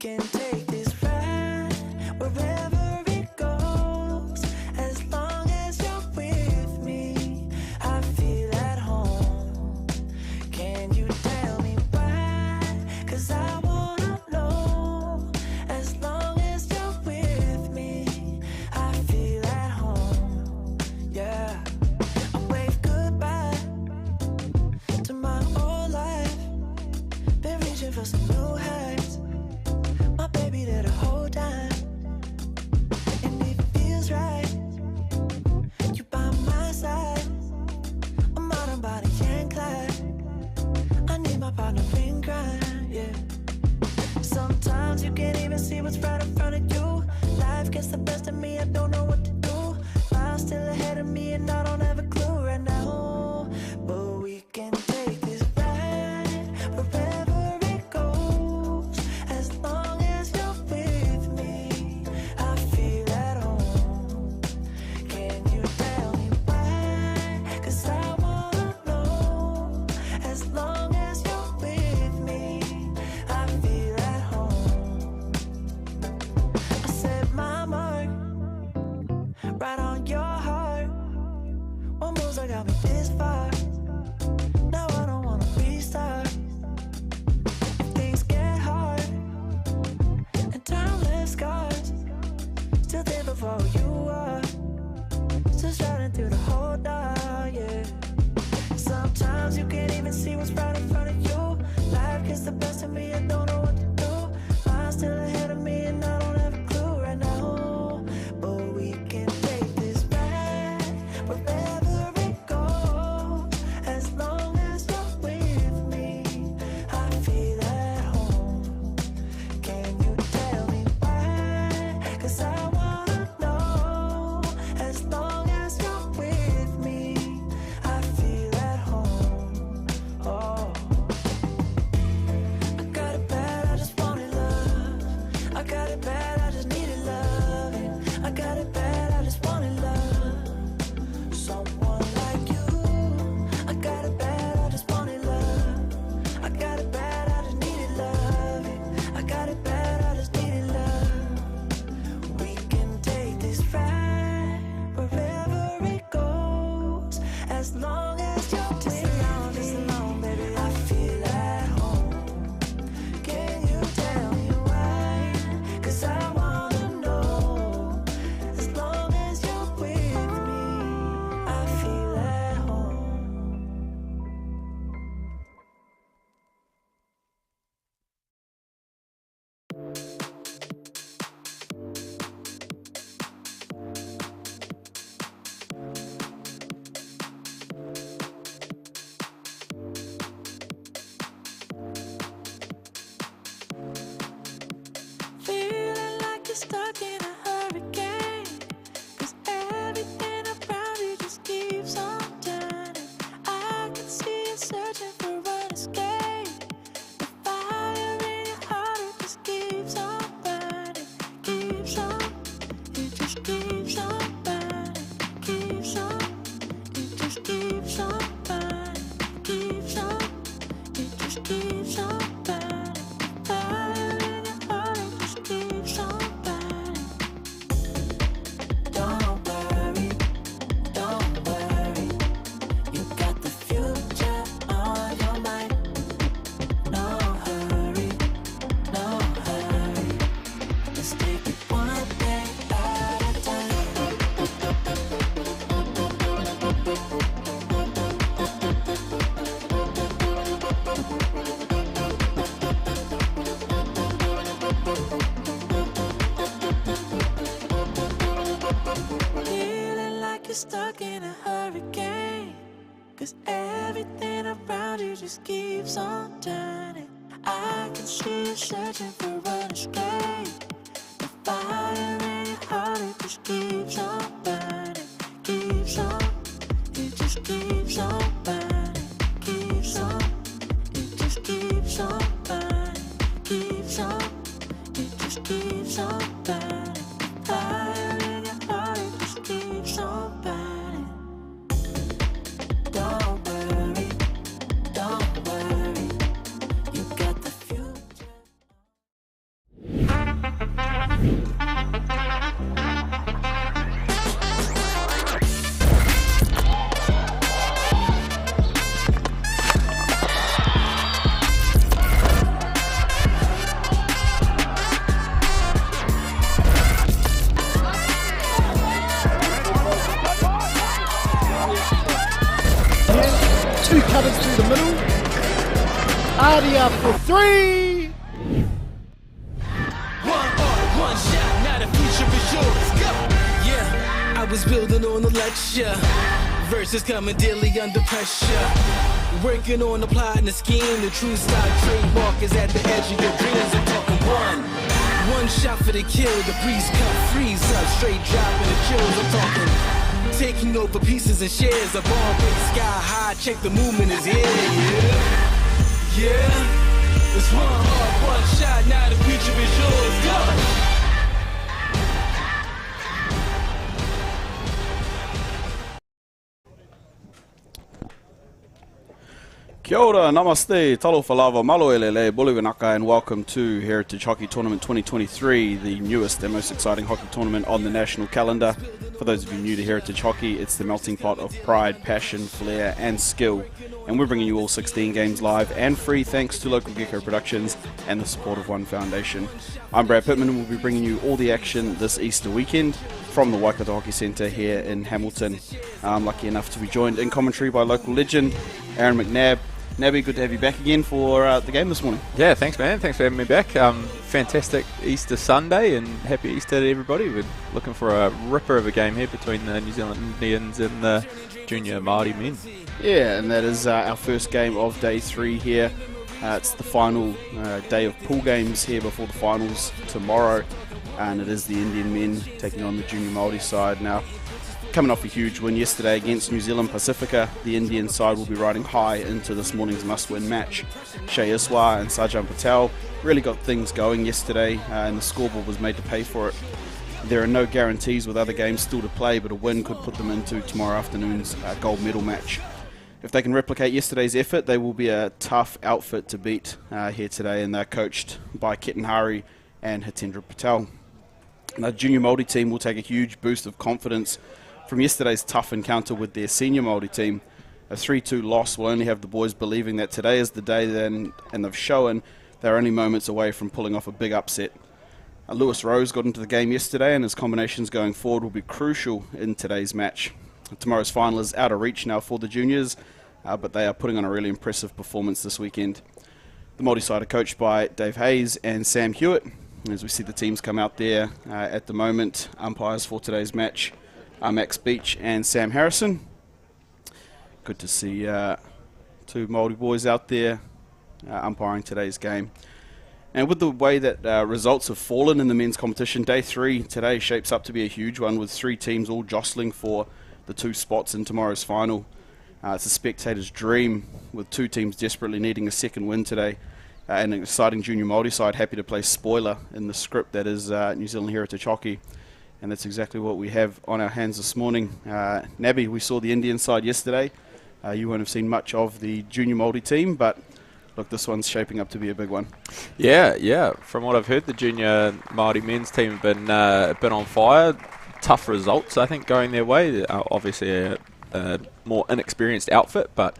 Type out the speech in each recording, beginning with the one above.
can take this ride wherever it goes. As long as you're with me, I feel at home. Can you tell me why? 'Cause I wanna know. As long as you're with me, I feel at home. Yeah, I wave goodbye to my old life. Been reaching for some new heights. My baby there the whole time, and it feels right. You by my side, I'm modern body and Clyde. I need my partner in crime, yeah. Sometimes you can't even see what's right in front of you. Life gets the best of me, I don't know what to do. Miles still ahead of me and I don't have a clue right now. But we can take this ride wherever it goes. As long as you're with me, I feel at home. Can you tell me why? 'Cause I wanna know. As long as you're with me, I feel at home. I set my mark right on your heart. One moves that got me this far. Now I don't wanna restart. If things get hard and time left scars, still there before you are. Still striding through the whole dark, yeah. Sometimes you can't even see what's right in front of you. Life gets the best of me, I don't know what to do. Miles still ahead of me and I don't have a clue right now. But we can take this ride wherever it goes. As long as you're with me, I feel at home. Can you tell me why? 'Cause I wanna know. As long as you're with me, I feel at home. Oh, I got it bad, I just wanted love. I got it bad, I just needed loving. I got it bad, I just wanted love. Someone like you. I got it bad, I just wanted love. I got it bad, I just needed loving. I got it bad, I just needed love. We can take this ride wherever it goes. As long as you're just alone, baby, I feel at home. Can you tell me why? 'Cause I wanna know. As long as you're with me, I feel at home. Feeling like you're stuck in a hurricane. 'Cause everything around you just keeps on turning. I can see you searching for an escape. The fire in your heart, it just keeps on burning. Keeps on, it just keeps on burning. Keeps on, it just keeps on burning. Keeps on, it just keeps on burning. Fire in your heart, it just keeps on burning. Don't worry, you got the future on your mind. No hurry, let's take it one day at a time. Feeling like you're stuck in a hurricane. 'Cause everything around you just keeps on turning. I can see you searching for an escape. The fire in your heart, it just keeps on burning. Keeps on, it just keeps on burning. Keeps on, it just keeps on burning. Keeps on, it just keeps on burning. Fire in your heart, it just keeps on burning. Don't worry, you got the future. cutters through the middle. Artie up for three. One shot, now the future is yours. Go! Yeah, I was building on the lecture. Verses coming daily under pressure. Working on applying the scheme. The true stock trademark is at the edge of your dreams. I'm talking one shot for the kill. The breeze cut, freeze up, straight dropping the chills. I'm talking taking over pieces and shares. A ball break sky high. Check the movement is here. Yeah. It's one heart, one shot. Now the future is yours. Go. Kia ora, namaste, talofa lava, malo elele, buluganaka, and welcome to Heritage Hockey Tournament 2023, the newest and most exciting hockey tournament on the national calendar. For those of you new to Heritage Hockey, it's the melting pot of pride, passion, flair, and skill. And we're bringing you all 16 games live and free thanks to Local Gecko Productions and the support of One Foundation. I'm Brad Pittman and we'll be bringing you all the action this Easter weekend from the Waikato Hockey Centre here in Hamilton. I'm lucky enough to be joined in commentary by local legend Aaron McNabb. Nabby, good to have you back again for the game this morning. Yeah, thanks, man. Thanks for having me back. Fantastic Easter Sunday and happy Easter to everybody. We're looking for a ripper of a game here between the New Zealand Indians and the junior Māori men. Yeah, and that is our first game of day 3 here. It's the final day of pool games here before the finals tomorrow, and it is the Indian men taking on the junior Māori side. Now, coming off a huge win yesterday against New Zealand Pacifica, the Indian side will be riding high into this morning's must-win match. Shea Iswa and Sajjan Patel really got things going yesterday, and the scoreboard was made to pay for it. There are no guarantees with other games still to play, but a win could put them into tomorrow afternoon's gold medal match. If they can replicate yesterday's effort, they will be a tough outfit to beat here today, and they're coached by Ketan Hari and Hitendra Patel. The junior Māori team will take a huge boost of confidence from yesterday's tough encounter with their senior Māori team. A 3-2 loss will only have the boys believing that today is the day then, and they've shown they're only moments away from pulling off a big upset. Lewis Rose got into the game yesterday, and his combinations going forward will be crucial in today's match. Tomorrow's final is out of reach now for the juniors, but they are putting on a really impressive performance this weekend. The Māori side are coached by Dave Hayes and Sam Hewitt. As we see the teams come out there at the moment, umpires for today's match Max Beach and Sam Harrison. Good to see 2 Māori boys out there umpiring today's game. And with the way that results have fallen in the men's competition, day 3 today shapes up to be a huge one, with 3 teams all jostling for the 2 spots in tomorrow's final. It's a spectator's dream, with 2 teams desperately needing a second win today. And an exciting junior Māori side happy to play spoiler in the script that is New Zealand Heritage Hockey. And that's exactly what we have on our hands this morning. Nabby, we saw the Indian side yesterday. You won't have seen much of the junior Māori team, but look, this one's shaping up to be a big one. Yeah. From what I've heard, the junior Māori men's team have been on fire. Tough results, I think, going their way. Obviously a more inexperienced outfit, but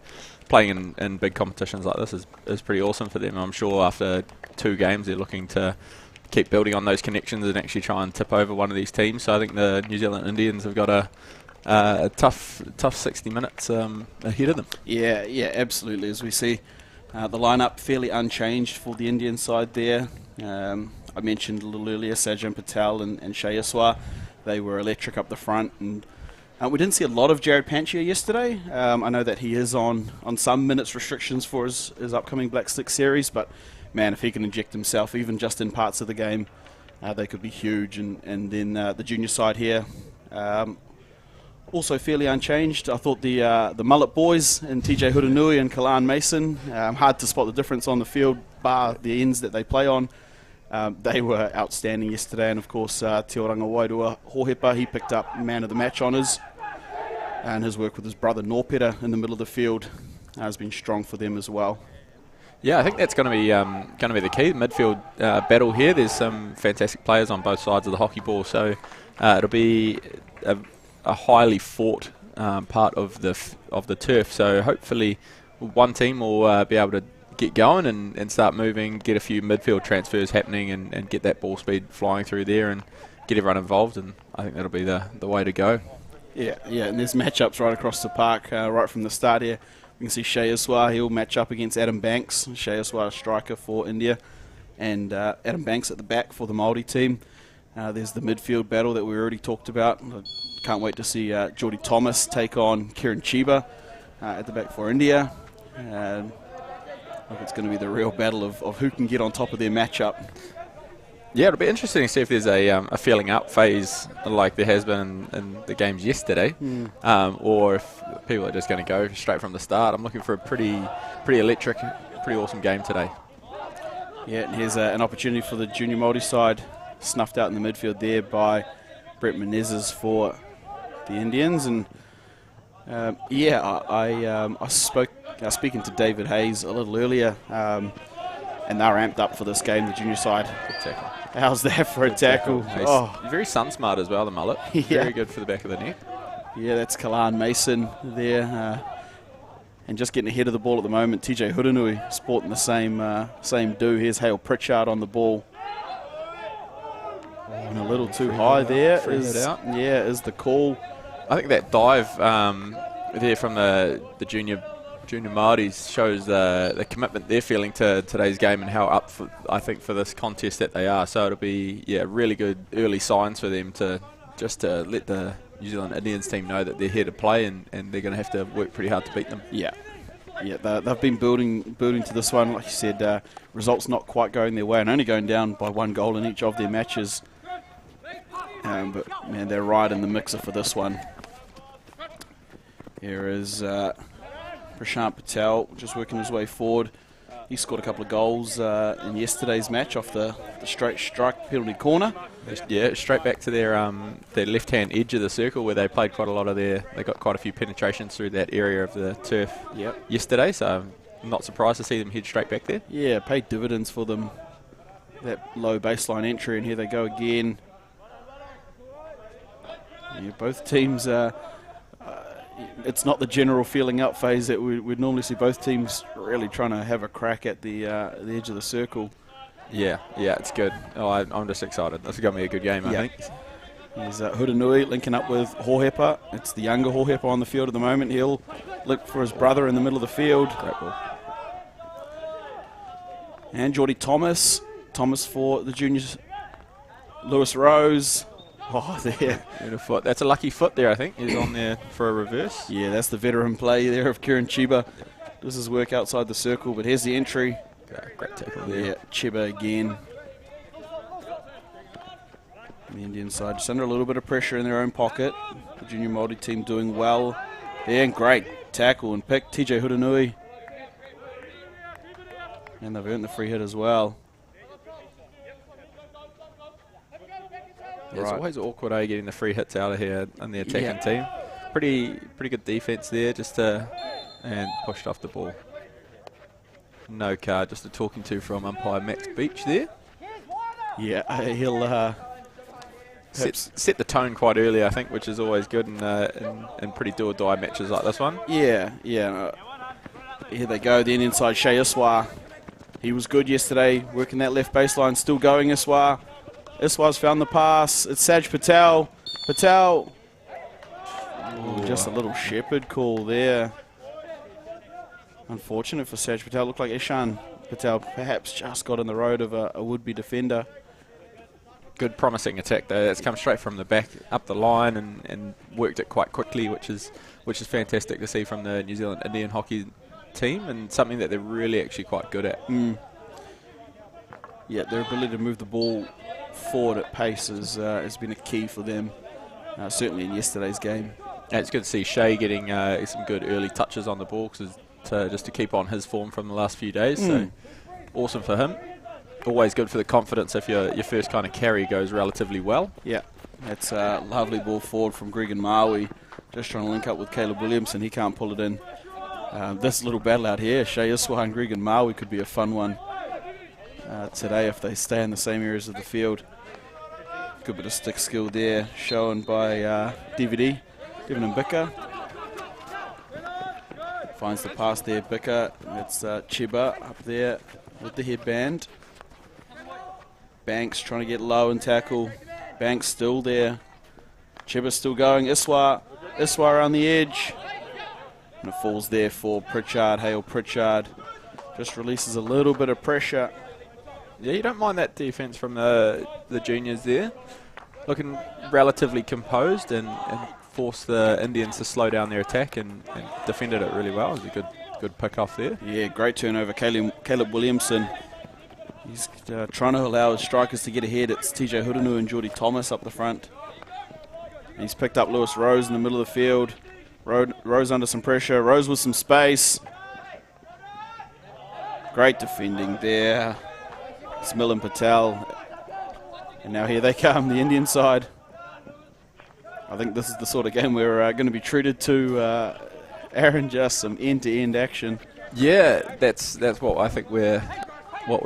playing in big competitions like this is pretty awesome for them. I'm sure after 2 games they're looking to keep building on those connections and actually try and tip over one of these teams. So I think the New Zealand Indians have got a tough 60 minutes ahead of them. Yeah, absolutely. As we see the lineup fairly unchanged for the Indian side there. I mentioned a little earlier Sajjan Patel and Shea Iswa. They were electric up the front, and we didn't see a lot of Jared Panchia yesterday. I know that he is on some minutes restrictions for his upcoming Black Stick series, but man, if he can inject himself even just in parts of the game, they could be huge. And then the junior side here, also fairly unchanged. I thought the Mullet boys and TJ Huranui and Kalan Mason, hard to spot the difference on the field, bar the ends that they play on. They were outstanding yesterday, and of course Te Oranga Wairua Hohepa, he picked up man of the match honours, and his work with his brother Norpeta in the middle of the field has been strong for them as well. Yeah, I think that's going to be the key, the midfield battle here. There's some fantastic players on both sides of the hockey ball, so it'll be a highly fought part of the turf. So hopefully one team will be able to get going and start moving, get a few midfield transfers happening, and get that ball speed flying through there and get everyone involved. And I think that'll be the way to go. Yeah, and there's matchups right across the park right from the start here. You can see Shea Iswar, he'll match up against Adam Banks. Shea Iswar, a striker for India, and Adam Banks at the back for the Māori team. There's the midfield battle that we already talked about. I can't wait to see Jordy Thomas take on Kieran Chiba at the back for India. Look, it's going to be the real battle of who can get on top of their matchup. Yeah, it'll be interesting to see if there's a feeling up phase like there has been in the games yesterday, or if people are just going to go straight from the start. I'm looking for a pretty electric, pretty awesome game today. Yeah, and here's an opportunity for the junior Māori side, snuffed out in the midfield there by Brett Menezes for the Indians. And I was speaking to David Hayes a little earlier, and they're amped up for this game, the junior side. Good tackle. How's that for a tackle? Nice. Oh, Very sun smart as well, the mullet. Yeah. Very good for the back of the neck. yeah, that's Kalan Mason there. And just getting ahead of the ball at the moment, TJ Huranui sporting the same do. Here's Hale Pritchard on the ball. And a little too high there is the call. I think that dive there from the junior Māoris shows the commitment they're feeling to today's game and how up for, I think, for this contest that they are. So it'll be really good early signs for them to let the New Zealand Indians team know that they're here to play and they're going to have to work pretty hard to beat them. Yeah, they've been building to this one. Like you said, results not quite going their way and only going down by 1 goal in each of their matches. But man, they're right in the mixer for this one. Here is Prashant Patel just working his way forward. He scored a couple of goals in yesterday's match off the straight strike penalty corner. Yeah, straight back to their left-hand edge of the circle where they played quite a lot of they got quite a few penetrations through that area of the turf yesterday, so I'm not surprised to see them head straight back there. Yeah, paid dividends for them, that low baseline entry, and here they go again. Yeah, both teams, it's not the general feeling up phase that we'd normally see. Both teams really trying to have a crack at the edge of the circle. Yeah, it's good. I'm just excited. This is going to be a good game, I think. Here's Huranui linking up with Hohepa. It's the younger Hohepa on the field at the moment. He'll look for his brother in the middle of the field. Great ball. And Jordy Thomas. Thomas for the juniors. Lewis Rose. Oh, there. Beautiful. That's a lucky foot there, I think. He's on there for a reverse. Yeah, that's the veteran play there of Kieran Chiba. Does his work outside the circle, but here's the entry. Great tackle there. Yeah, Chiba again. The Indian side just under a little bit of pressure in their own pocket. The junior Māori team doing well there, and great tackle and pick. TJ Huranui. And they've earned the free hit as well. Yeah, it's always awkward, getting the free hits out of here on the attacking team. Pretty good defense there, and pushed off the ball. No card, just a talking to from umpire Max Beach there. Yeah, he'll set the tone quite early, I think, which is always good in pretty do-or-die matches like this one. Yeah. Here they go, then inside Shea Iswar. He was good yesterday, working that left baseline, still going Iswar. Iswar's found the pass. It's Saj Patel. Ooh, just a little shepherd call there. Unfortunate for Saj Patel. Looked like Ishan Patel perhaps just got in the road of a would-be defender. Good promising attack though. It's come straight from the back up the line and worked it quite quickly, which is fantastic to see from the New Zealand Indian hockey team, and something that they're really actually quite good at. Yeah, their ability to move the ball forward at pace has been a key for them, certainly in yesterday's game. And it's good to see Shea getting some good early touches on the ball just to keep on his form from the last few days. So awesome for him. Always good for the confidence if your first kind of carry goes relatively well. Yeah, that's a lovely ball forward from Gregan Maui. Just trying to link up with Caleb Williamson. He can't pull it in. This little battle out here, Shea Iswar and Gregan Maui, could be a fun one today if they stay in the same areas of the field. Good bit of stick skill there shown by Devin Mbika. Finds the pass there, Bika. It's Chiba up there with the headband. Banks trying to get low and tackle. Banks still there. Chiba still going. Iswar around the edge. And it falls there for Pritchard. Hale Pritchard just releases a little bit of pressure. Yeah, you don't mind that defence from the juniors there. Looking relatively composed and forced the Indians to slow down their attack and defended it really well. It was a good pick off there. Yeah, great turnover. Caleb Williamson. He's trying to allow his strikers to get ahead. It's TJ Hurunu and Geordie Thomas up the front. And he's picked up Lewis Rose in the middle of the field. Rose under some pressure. Rose with some space. Great defending there. It's Milan Patel. And now here they come, the Indian side. I think this is the sort of game we're going to be treated to, Aaron, just some end-to-end action. Yeah, that's what I think we're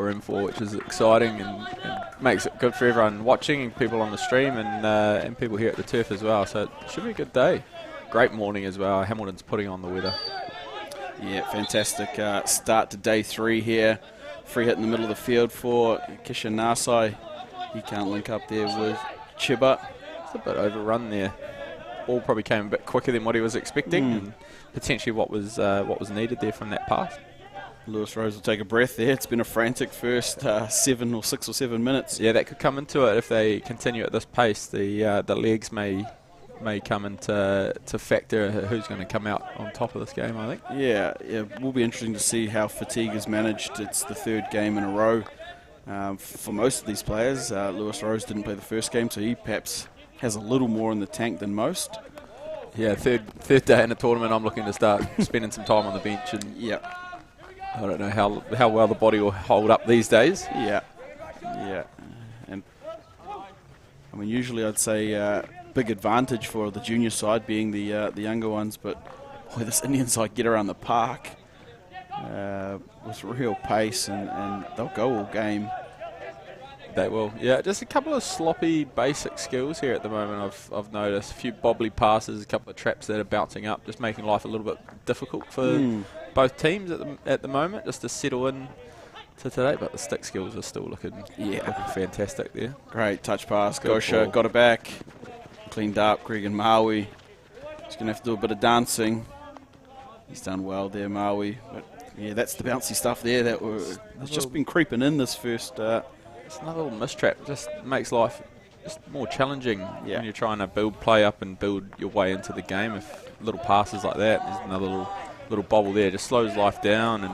in for, which is exciting and makes it good for everyone watching and people on the stream and people here at the turf as well. So it should be a good day. Great morning as well. Hamilton's putting on the weather. Yeah, fantastic start to day 3 here. Free hit in the middle of the field for Kishan Nasai. He can't link up there with Chiba. It's a bit overrun there. Ball probably came a bit quicker than what he was expecting and potentially what was needed there from that pass. Lewis Rose will take a breath there. It's been a frantic first 7 or 6 or 7 minutes. Yeah, that could come into it if they continue at this pace. The legs may come into factor who's going to come out on top of this game, I think. Yeah, it will be interesting to see how fatigue is managed. It's the 3rd game in a row for most of these players. Lewis Rose didn't play the first game, so he perhaps has a little more in the tank than most. Yeah, third day in a tournament, I'm looking to start spending some time on the bench. And yeah. I don't know how well the body will hold up these days. Yeah. And I mean, usually I'd say big advantage for the junior side being the younger ones, but boy, this Indian side get around the park with real pace and they'll go all game. They will. Yeah, just a couple of sloppy basic skills here at the moment I've noticed. A few bobbly passes, a couple of traps that are bouncing up, just making life a little bit difficult for both teams at the moment, just to settle in to today. But the stick skills are still looking fantastic there. Great touch pass. Good Gosha ball. got it back. Cleaned up. Greg and Maui. He's going to have to do a bit of dancing. He's done well there, Maui. But yeah, that's the bouncy stuff there that has just been creeping in this first. It's another little mistrap. Just makes life just more challenging Yeah. when you're trying to build play up and build your way into the game. If little passes like that, there's another little bobble there, just slows life down and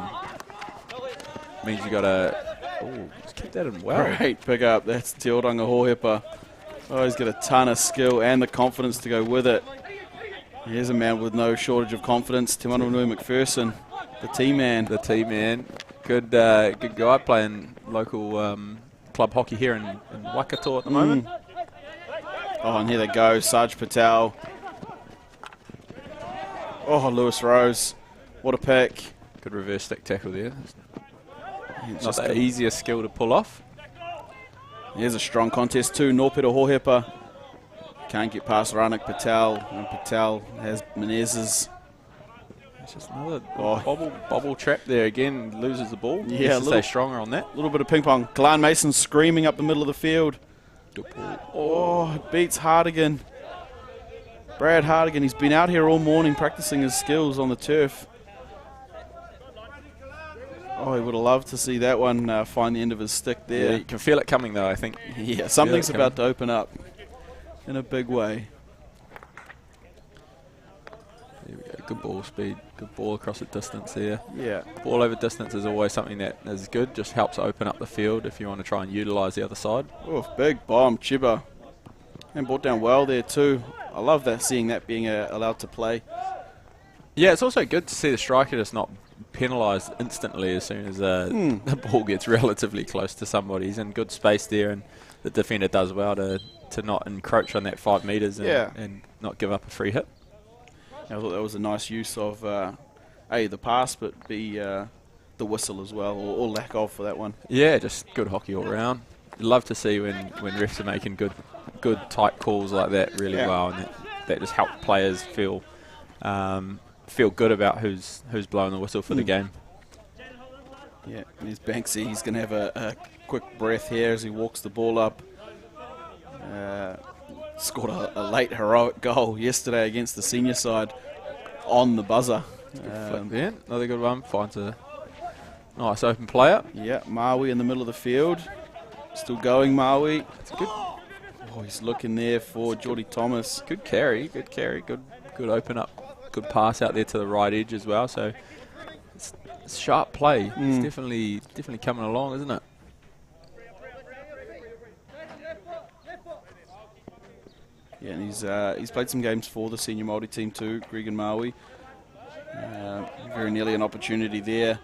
means you got to. Just keep that in well. Great pick up. That's Te Oranga Hohepa. Oh, he's got a ton of skill and the confidence to go with it. Here's a man with no shortage of confidence. Te Manunui McPherson, the T-man. The T-man, good guy playing local club hockey here in Waikato at the moment. Oh, and here they go. Saj Patel. Oh, Lewis Rose. What a pick. Good reverse stick tackle there. It's Not just the easiest skill to pull off. Here's a strong contest too. Norpeter Hohepa can't get past Ranik Patel, and Patel has Menezes. It's just another bobble trap there again. Loses the ball. Yeah, Needs to stay stronger on that. A little bit of ping pong. Kalan Mason screaming up the middle of the field. Oh, it beats Hardigan. Brad Hardigan. He's been out here all morning practicing his skills on the turf. Oh, he would have loved to see that one find the end of his stick there. Yeah, you can feel it coming though, I think. Yeah, something's about to open up in a big way. There we go. Good ball speed. Good ball across the distance there. Yeah. Ball over distance is always something that is good. Just helps open up the field if you want to try and utilise the other side. Oh, big bomb, Chiba. And brought down well there too. I love that, seeing that being allowed to play. Yeah, it's also good to see the striker just not penalised instantly as soon as the ball gets relatively close to somebody. He's in good space there, and the defender does well to not encroach on that 5 metres and not give up a free hit. I thought that was a nice use of A, the pass, but B, the whistle as well, or lack of for that one. Yeah, just good hockey all round. You love to see when refs are making good tight calls like that really well, and that just helps players feel good about who's blowing the whistle for the game. Yeah, and there's Banksy. He's going to have a quick breath here as he walks the ball up. Scored a late heroic goal yesterday against the senior side on the buzzer. Flick there. Another good one. Finds a nice open player. Yeah, Maui in the middle of the field. Still going, Maui. It's a good, Oh, he's looking there for Geordie Thomas. good carry. Good open up. Good pass out there to the right edge as well. So it's sharp play. It's definitely coming along, isn't it? Yeah, and he's played some games for the senior Māori team too, Gregan Maui. Very nearly an opportunity there.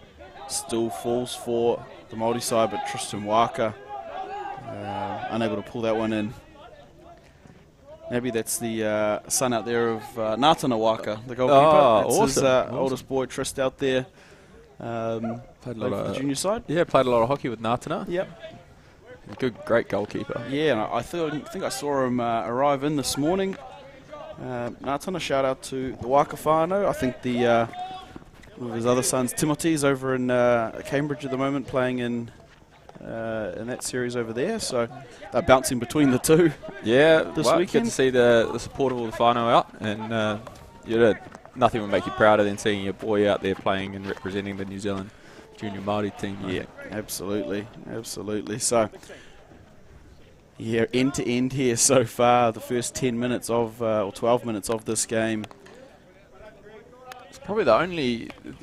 Still falls for the Māori side, but Tristan Waka unable to pull that one in. Maybe that's the son out there of Nātana Waka, the goalkeeper. Oh, That's awesome. his Awesome. oldest boy, Trist, out there. Played a lot Played for the of junior side. Yeah, played a lot of hockey with Nātana. Yep. Great goalkeeper. Yeah, and I think I saw him arrive in this morning. Nātana, shout out to the Waka whānau. I think one of his other sons, Timothy's over in Cambridge at the moment, playing in that series over there. So they're bouncing between the two. Yeah, This good weekend. to see the support of all the whānau out, and nothing would make you prouder than seeing your boy out there playing and representing the New Zealand junior Māori team. I Yeah, think. absolutely. So, yeah, end to end here so far. The first 10 minutes of or 12 minutes of this game. It's probably the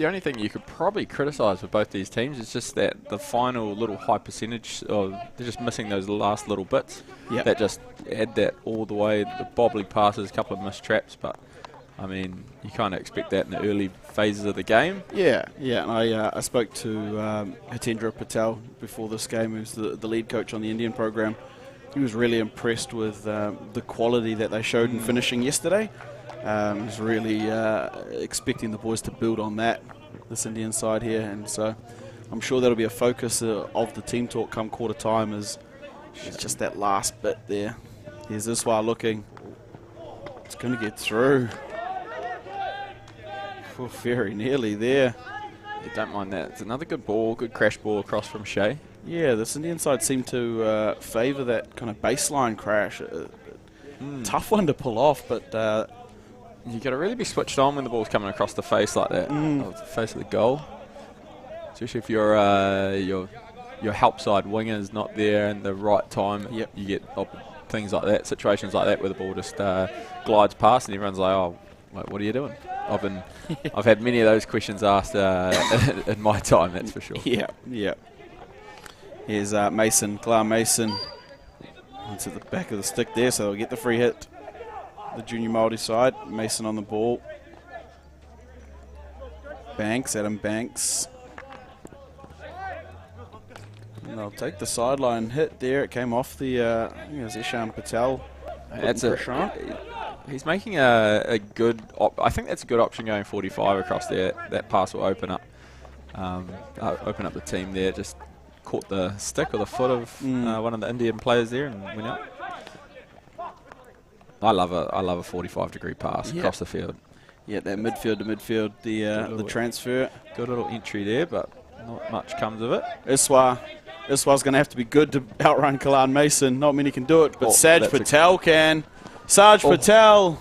only thing you could probably criticise with both these teams is just that the final little high percentage of they're just missing those last little bits. Yep. That just add that all the way. The bobbly passes, a couple of missed traps, but I mean you kind of expect that in the early phases of the game. Yeah, and I spoke to Hitendra Patel before this game, who's the lead coach on the Indian program. He was really impressed with the quality that they showed in finishing yesterday. He was really expecting the boys to build on that, this Indian side here, and so I'm sure that'll be a focus of the team talk come quarter time is just that last bit there. Here's Iswa looking. It's going to get through. Oh, very nearly there. You don't mind that. It's another good ball, good crash ball across from Shea. Yeah, this Indian side seemed to favour that kind of baseline crash. Tough one to pull off, but You got to really be switched on when the ball's coming across the face like that, the face of the goal. Especially if your help side winger is not there in the right time. Yep. You get things like that, situations like that where the ball just glides past and everyone's like, "Oh, wait, what are you doing?" I've had many of those questions asked in my time. That's for sure. Yeah. Here's Clark Mason. It's at the back of the stick there, so they'll get the free hit. The junior Māori side. Mason on the ball. Adam Banks. And they'll take the sideline hit there. It came off the, I think it was Ishan Patel. He's making a good. I think that's a good option going 45 across there. That pass will open up the team there. Just caught the stick or the foot of one of the Indian players there and went out. I love a 45-degree pass across the field. Yeah, that midfield to midfield, the transfer. Good little entry there, but not much comes of it. Iswa's going to have to be good to outrun Kalan Mason. Not many can do it, but Saj that's Patel can. Saj Patel.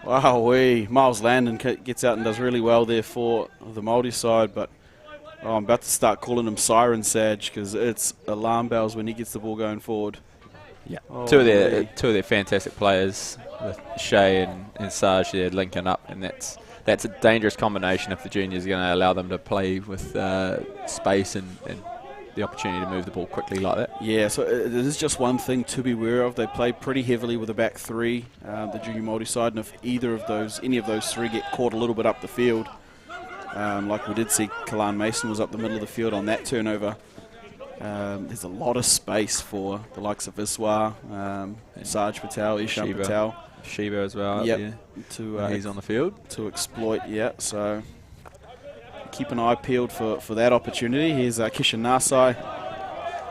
Wow, Miles Landon gets out and does really well there for the Māori side, but I'm about to start calling him Siren Saj because it's alarm bells when he gets the ball going forward. Yeah, Oh, two of their fantastic players with Shea and Sarge there linking up, and that's a dangerous combination if the juniors are going to allow them to play with space and the opportunity to move the ball quickly like that. Yeah, so it is just one thing to be aware of. They play pretty heavily with a back three, the junior Māori side, and if any of those three get caught a little bit up the field, like we did see Kalan Mason was up the middle of the field on that turnover, there's a lot of space for the likes of Iswa, Saj Patel, Ishan Patel. Shiva as well. Yep, He's on the field. To exploit, so keep an eye peeled for that opportunity. Here's Kishan Nasai.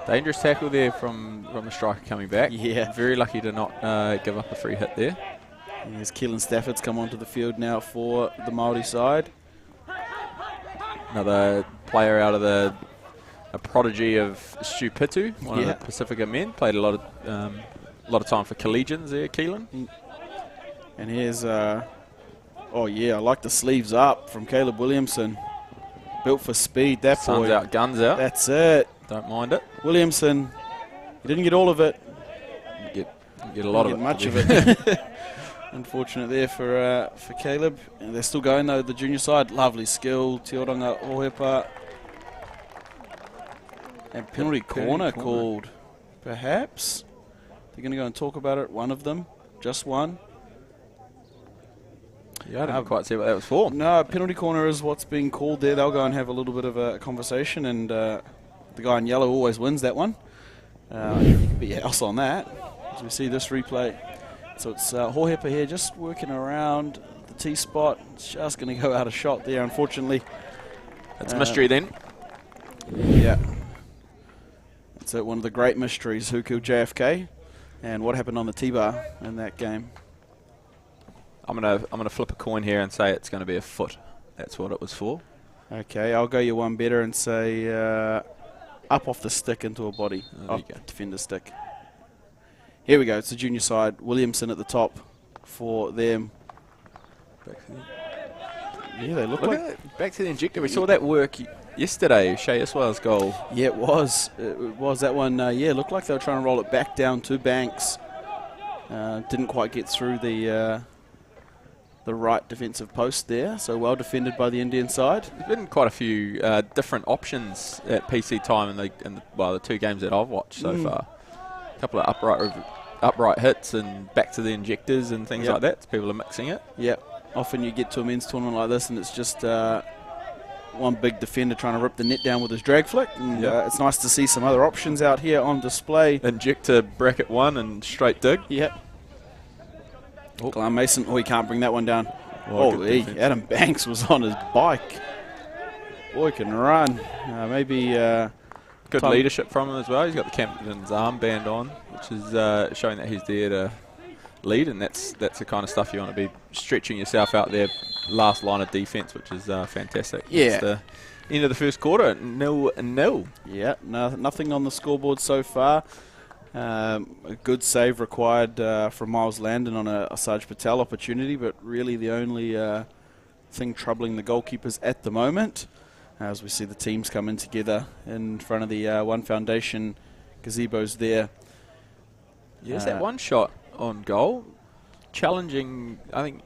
Dangerous tackle there from the striker coming back. Yeah. Very lucky to not give up a free hit there. Here's Keelan Stafford's come onto the field now for the Māori side. Another player out of a prodigy of Stu Pitu, one of the Pacifica men. Played a lot of time for Collegians there, Keelan. And here's Oh, yeah, I like the sleeves up from Caleb Williamson. Built for speed, that Sun's boy. out, guns out. That's it. Don't mind it. Williamson, he didn't get all of it. Get a lot of it. Much of it. Unfortunate there for Caleb. And they're still going, though, the junior side. Lovely skill, Te Oranga Ohepa. And penalty corner called, perhaps. They're going to go and talk about it, one of them, just one. Yeah, I didn't quite see what that was for. No, penalty corner is what's being called there. They'll go and have a little bit of a conversation, and the guy in yellow always wins that one. You can bet your house on that, as we see this replay. So it's Hohepa here just working around the T-spot. It's just going to go out of shot there, unfortunately. It's a mystery then. Yeah. It's one of the great mysteries, who killed JFK, and what happened on the T-bar in that game. I'm gonna flip a coin here and say it's going to be a foot. That's what it was for. Okay, I'll go you one better and say up off the stick into a body. Off defender stick. Here we go. It's the junior side. Williamson at the top for them. Yeah, they look like... Back to the injector. We saw that work yesterday, Shea Iswell's goal. Yeah, it was. It was that one. Yeah, looked like they were trying to roll it back down to Banks. Didn't quite get through the right defensive post there, so well defended by the Indian side. There's been quite a few different options at PC time in the two games that I've watched so far. A couple of upright hits and back to the injectors and things like that. So people are mixing it. Yeah, often you get to a men's tournament like this and it's just one big defender trying to rip the net down with his drag flick. And it's nice to see some other options out here on display. Injector, bracket one and straight dig. Yep. Glenn Mason, he can't bring that one down. Adam Banks was on his bike. Boy can run. Maybe good leadership from him as well. He's got the captain's armband on, which is showing that he's there to lead, and that's the kind of stuff you want to be stretching yourself out there. Last line of defence, which is fantastic. Yeah. That's the end of the first quarter, 0-0. Yeah, nothing on the scoreboard so far. A good save required from Miles Landon on a Saj Patel opportunity, but really the only thing troubling the goalkeepers at the moment, as we see the teams come in together in front of the One Foundation gazebos there. Yes, that one shot on goal, challenging, I think,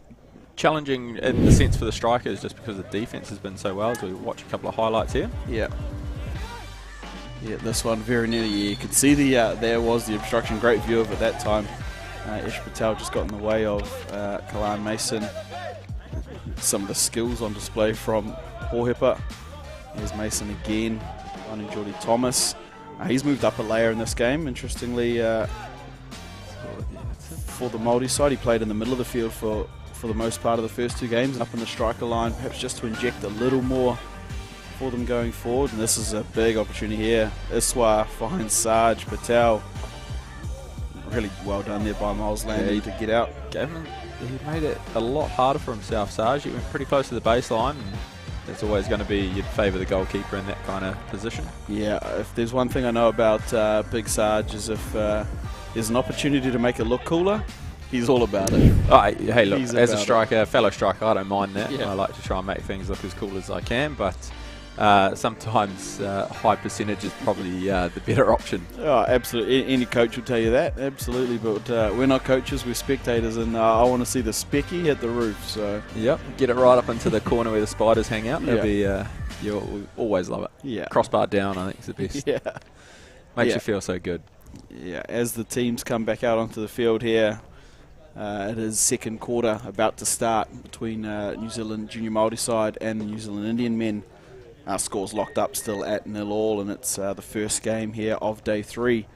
challenging in the sense for the strikers just because the defence has been so well, as we watch a couple of highlights here. Yeah. Yeah, this one very nearly. Yeah, you can see there was the obstruction. Great view of it that time. Ish Patel just got in the way of Kalan Mason. Some of the skills on display from Hohepa. There's Mason again, finding Jordy Thomas. He's moved up a layer in this game. Interestingly, for the Māori side, he played in the middle of the field for the most part of the first two games, up in the striker line, perhaps just to inject a little more for them going forward. And this is a big opportunity here. Iswa finds Saj Patel. Really well done there by Miles Landon to get out. He made it a lot harder for himself, Saj. He went pretty close to the baseline, and that's always going to be, you'd favour the goalkeeper in that kind of position. Yeah, if there's one thing I know about Big Saj is if there's an opportunity to make it look cooler, he's all about it. Hey, look, as a striker, fellow striker, I don't mind that. I like to try and make things look as cool as I can, but sometimes high percentage is probably the better option. Oh, absolutely. Any coach will tell you that, absolutely. But we're not coaches, we're spectators, and I want to see the specky hit the roof. So yep, get it right up into the corner where the spiders hang out. That'll be you'll always love it. Yeah, crossbar down, I think is the best. Yeah, makes you feel so good. Yeah, as the teams come back out onto the field here. It is second quarter about to start between New Zealand Junior Māori side and the New Zealand Indian men. Our score's locked up still at 0-0, and it's the first game here of day 3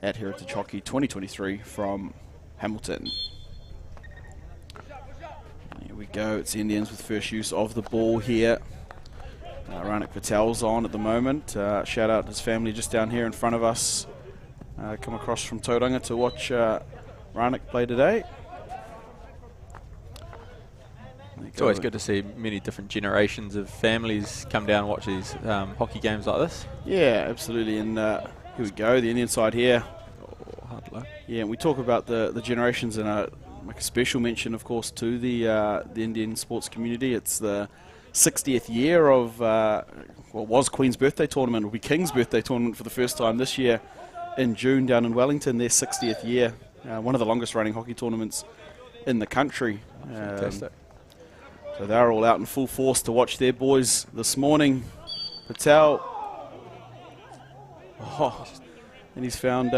at Heritage Hockey 2023 from Hamilton. Here we go. It's the Indians with first use of the ball here. Ranik Patel's on at the moment. Shout out to his family just down here in front of us. Come across from Tauranga to watch Ranik play today. It's always good to see many different generations of families come down and watch these hockey games like this. Yeah, absolutely. And here we go, the Indian side here. Oh, hard low. Yeah, and we talk about the generations in make a special mention, of course, to the Indian sports community. It's the 60th year of what was Queen's Birthday Tournament, will be King's Birthday Tournament for the first time this year in June down in Wellington, their 60th year. One of the longest running hockey tournaments in the country. Fantastic. So they're all out in full force to watch their boys this morning. Patel, and he's found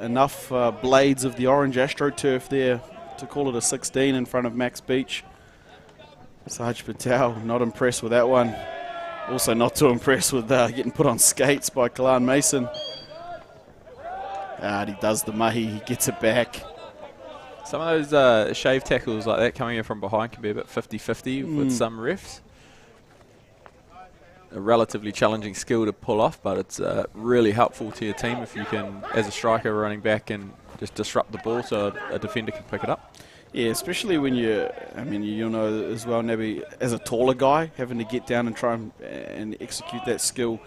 enough blades of the orange AstroTurf there to call it a 16 in front of Max Beach. Saj Patel, not impressed with that one. Also not too impressed with getting put on skates by Kalan Mason. He does the mahi, he gets it back. Some of those shave tackles like that coming in from behind can be a bit 50-50 with some refs. A relatively challenging skill to pull off, but it's really helpful to your team if you can, as a striker running back, and just disrupt the ball so a defender can pick it up. Yeah, especially when you know as well, Nabby, as a taller guy, having to get down and try and execute that skill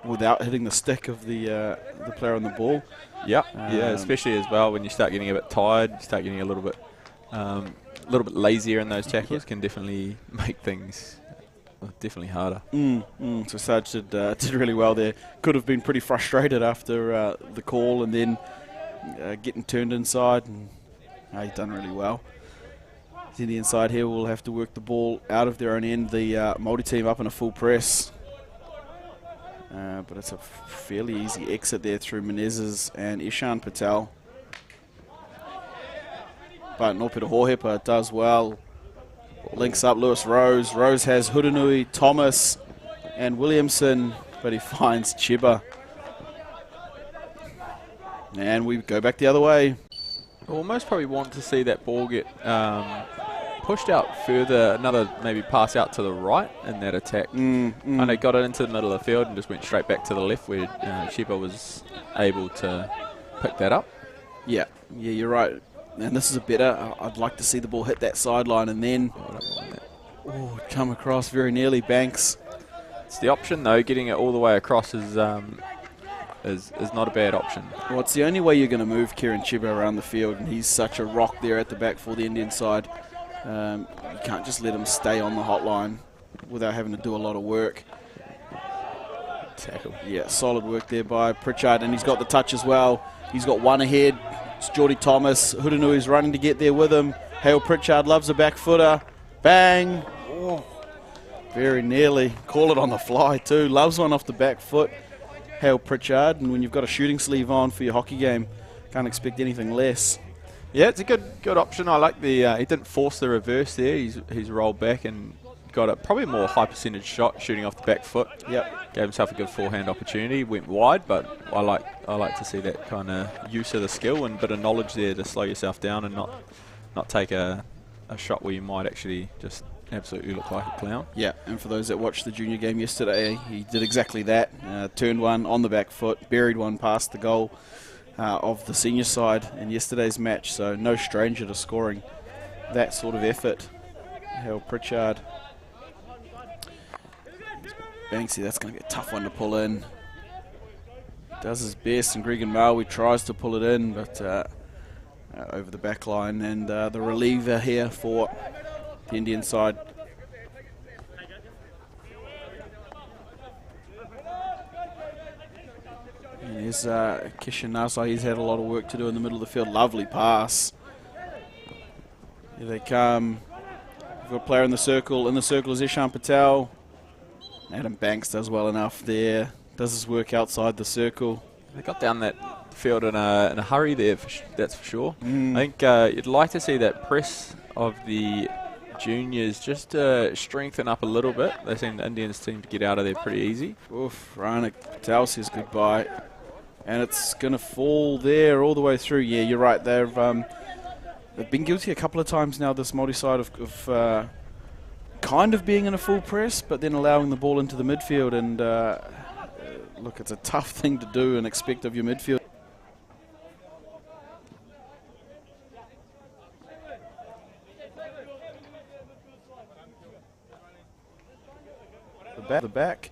without hitting the stick of the player on the ball. Yeah, especially as well when you start getting a bit tired, you start getting a little bit lazier in those tackles, can definitely make things definitely harder. So Saj did really well there. Could have been pretty frustrated after the call and then getting turned inside, and he's done really well. The Indian side here will have to work the ball out of their own end. The Māori team up in a full press. But it's a fairly easy exit there through Menezes and Ishan Patel. But Nopeta Hohepa does well. Links up Lewis Rose. Rose has Hurunui, Thomas and Williamson, but he finds Chiba. And we go back the other way. Almost probably want to see that ball get pushed out further, another maybe pass out to the right in that attack. And they got it into the middle of the field and just went straight back to the left where Chiba was able to pick that up. Yeah, you're right. And this is a better, I'd like to see the ball hit that sideline and then come across very nearly Banks. It's the option though, getting it all the way across is not a bad option. Well, it's the only way you're going to move Kieran Chiba around the field, and he's such a rock there at the back for the Indian side. You can't just let him stay on the hotline without having to do a lot of work. Tackle. Yeah, solid work there by Pritchard, and he's got the touch as well. He's got one ahead. It's Geordie Thomas. Hurunui's running to get there with him. Hale Pritchard loves a back footer. Bang! Oh, very nearly. Call it on the fly too. Loves one off the back foot. Hale Pritchard, and when you've got a shooting sleeve on for your hockey game, can't expect anything less. Yeah, it's a good option. I like the he didn't force the reverse there. He's rolled back and got a probably more high percentage shot shooting off the back foot. Yep. Gave himself a good forehand opportunity. Went wide, but I like to see that kind of use of the skill and bit of knowledge there to slow yourself down and not take a shot where you might actually just absolutely look like a clown. Yeah, and for those that watched the junior game yesterday, he did exactly that. Turned one on the back foot, buried one past the goal of the senior side in yesterday's match, so no stranger to scoring that sort of effort. Hale Pritchard. Banksy, that's going to be a tough one to pull in. Does his best, and Gregan Maui tries to pull it in, but over the back line, and the reliever here for the Indian side. And there's Kishan Nasa. He's had a lot of work to do in the middle of the field. Lovely pass. Here they come. We've got a player in the circle. In the circle is Ishan Patel. Adam Banks does well enough there. Does his work outside the circle. They got down that field in a hurry there, that's for sure. I think you'd like to see that press of the juniors just strengthen up a little bit. They seem the Indians seem to get out of there pretty easy. Oof, Ranik Patel says goodbye. And it's going to fall there all the way through. Yeah, you're right. They've been guilty a couple of times now, this Māori side, of kind of being in a full press, but then allowing the ball into the midfield. And look, it's a tough thing to do and expect of your midfield. The back.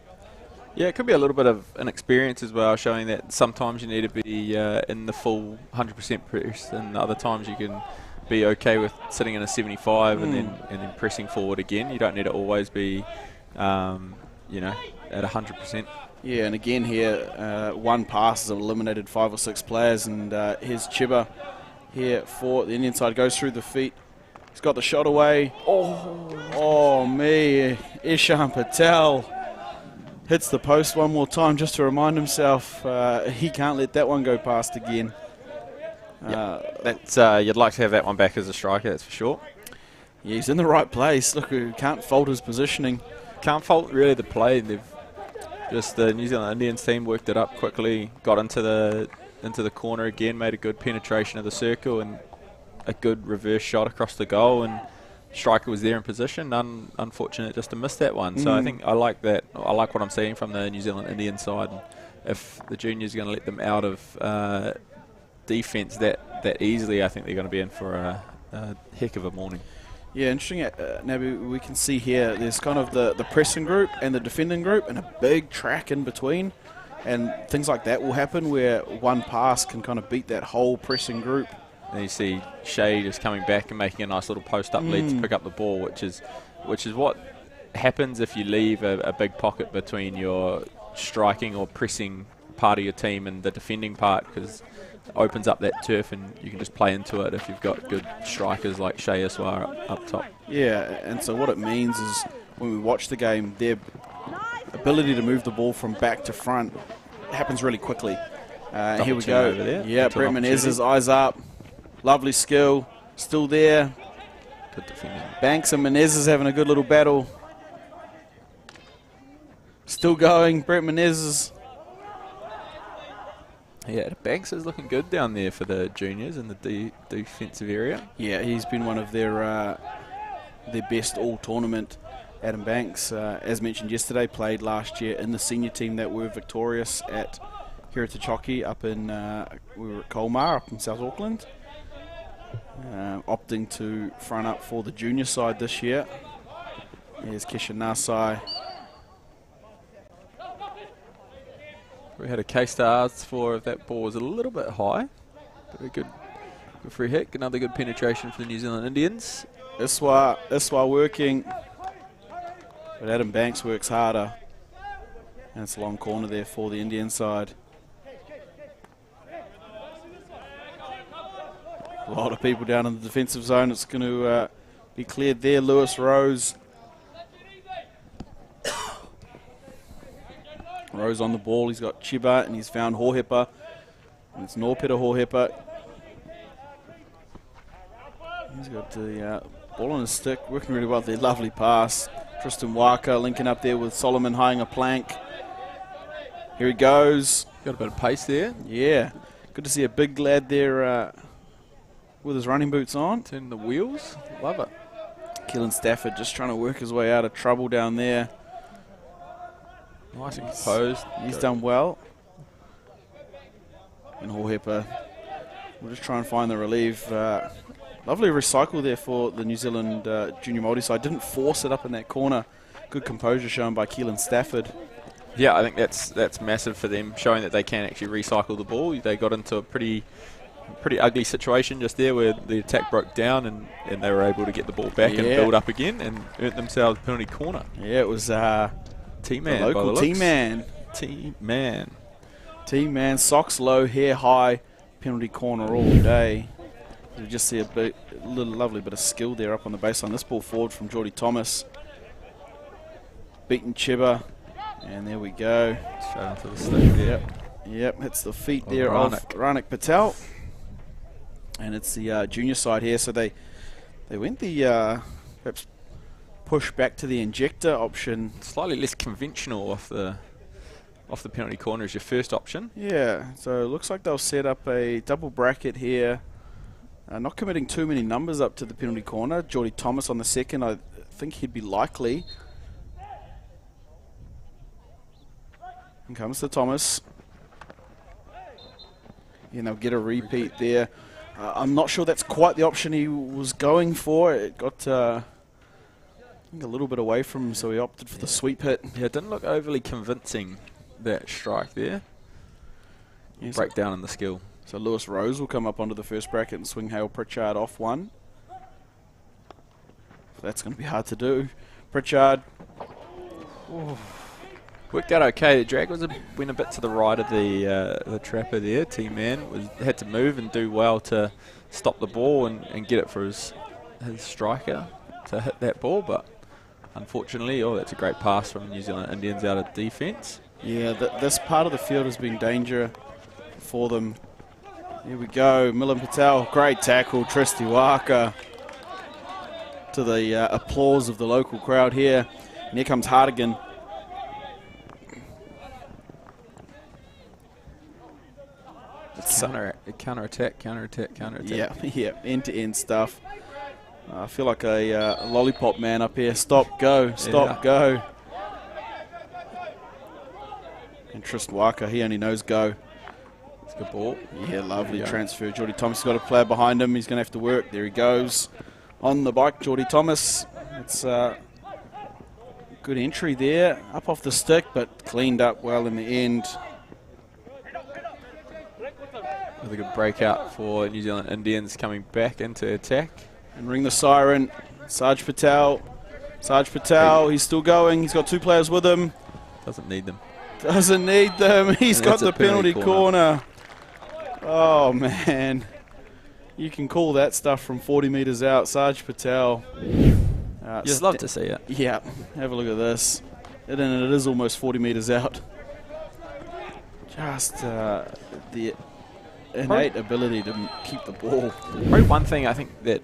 Yeah, it could be a little bit of inexperience as well, showing that sometimes you need to be in the full 100% press, and other times you can be okay with sitting in a 75 and then pressing forward again. You don't need to always be, you know, at 100%. Yeah, and again here, one pass has eliminated 5 or 6 players, and here's Chiba here for the Indian side. Goes through the feet. He's got the shot away. Oh me, Ishan Patel hits the post one more time just to remind himself he can't let that one go past again. That's you'd like to have that one back as a striker, that's for sure. Yeah, he's in the right place. Look, he can't fault his positioning. Can't fault really the play. They've just the New Zealand Indians team worked it up quickly, got into the corner again, made a good penetration of the circle and a good reverse shot across the goal, and striker was there in position. Unfortunate just to miss that one. So I think I like that. I like what I'm seeing from the New Zealand Indian side. And if the juniors are going to let them out of defence that easily, I think they're going to be in for a heck of a morning. Yeah, interesting. Now we can see here there's kind of the pressing group and the defending group and a big track in between, and things like that will happen where one pass can kind of beat that whole pressing group. And you see Shea just coming back and making a nice little post-up lead to pick up the ball, which is what happens if you leave a big pocket between your striking or pressing part of your team and the defending part, because it opens up that turf and you can just play into it if you've got good strikers like Shea Aswar up top. Yeah, and so what it means is when we watch the game, their ability to move the ball from back to front happens really quickly. Here we go. Over there. Yeah, Brett Menezes, eyes up. Lovely skill, still there. Good defending. Banks and Menezes having a good little battle. Still going, Brett Menezes. Yeah, Banks is looking good down there for the juniors in the defensive area. Yeah, he's been one of their best all-tournament. Adam Banks, as mentioned yesterday, played last year in the senior team that were victorious at Heritage Hockey up in, we were at Colmar up in South Auckland. Opting to front up for the junior side this year. Here's Kesha Nasai. We had a case to ask for if that ball was a little bit high. Very good free hit. Another good penetration for the New Zealand Indians. Iswa working. But Adam Banks works harder. And it's a long corner there for the Indian side. A lot of people down in the defensive zone. It's going to be cleared there. Lewis Rose. Rose on the ball. He's got Chiba and he's found Hohepa. And it's Norpeta Hohepa. He's got the ball on his stick. Working really well there. Lovely pass. Tristan Waka linking up there with Solomon eyeing a plank. Here he goes. Got a bit of pace there. Yeah. Good to see a big lad there with his running boots on. Turning the wheels. Love it. Keelan Stafford just trying to work his way out of trouble down there. Nice and composed. He's done well. And Hohepa will just try and find the relief. Lovely recycle there for the New Zealand junior Māori side. Didn't force it up in that corner. Good composure shown by Keelan Stafford. Yeah, I think that's massive for them, showing that they can actually recycle the ball. They got into a pretty ugly situation just there where the attack broke down and they were able to get the ball back and build up again and earn themselves a penalty corner. Yeah, it was T-Man, local T-Man. T-Man, socks low, hair high, penalty corner all day. You just see a little lovely bit of skill there up on the baseline. This ball forward from Geordie Thomas. Beaten Chiba. And there we go. Straight onto the stick there. Yep, hits the feet there of Ranik Patel. And it's the junior side here. So they went the perhaps push back to the injector option. Slightly less conventional off the penalty corner as your first option. Yeah, so it looks like they'll set up a double bracket here. Not committing too many numbers up to the penalty corner. Geordie Thomas on the second. I think he'd be likely. And comes to Thomas. And they'll get a repeat there. I'm not sure that's quite the option he was going for. It got I think a little bit away from him, so he opted for the sweep hit. Yeah, it didn't look overly convincing, that strike there. Yes. Breakdown in the skill. So Lewis Rose will come up onto the first bracket and swing Hale Pritchard off one. That's going to be hard to do. Pritchard. Worked out okay. The drag went a bit to the right of the trapper there. T-Man had to move and do well to stop the ball and get it for his striker to hit that ball, but unfortunately, that's a great pass from New Zealand Indians out of defence. Yeah, this part of the field has been danger for them. Here we go, Milan Patel, great tackle, Tristy Waka, to the applause of the local crowd here. And here comes Hardigan. It's counter-attack. Yeah, end-to-end stuff. I feel like a lollipop man up here. Stop, go, stop, go. And Tristan Waka, he only knows go. It's a good ball. Yeah, lovely transfer. Geordie Thomas has got a player behind him. He's going to have to work. There he goes. On the bike, Geordie Thomas. It's a good entry there. Up off the stick, but cleaned up well in the end. With a good breakout for New Zealand Indians coming back into attack. And ring the siren. Sarge Patel. He's still going. He's got 2 players with him. Doesn't need them. Doesn't need them. He's got the penalty corner. Oh, man. You can call that stuff from 40 metres out. Sarge Patel. You'd love to see it. Yeah. Have a look at this. And it is almost 40 metres out. Just the innate ability to keep the ball. Probably one thing I think that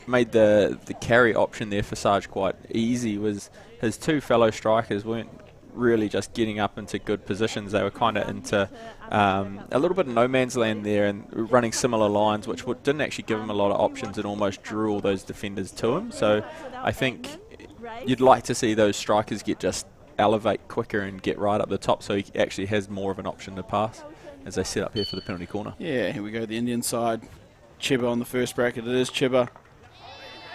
made the carry option there for Sarge quite easy was his 2 fellow strikers weren't really just getting up into good positions. They were kind of into a little bit of no man's land there and running similar lines, which didn't actually give him a lot of options and almost drew all those defenders to him. So I think you'd like to see those strikers just elevate quicker and get right up the top, so he actually has more of an option to pass as they set up here for the penalty corner. Yeah, here we go, the Indian side. Chiba on the first bracket. It is Chiba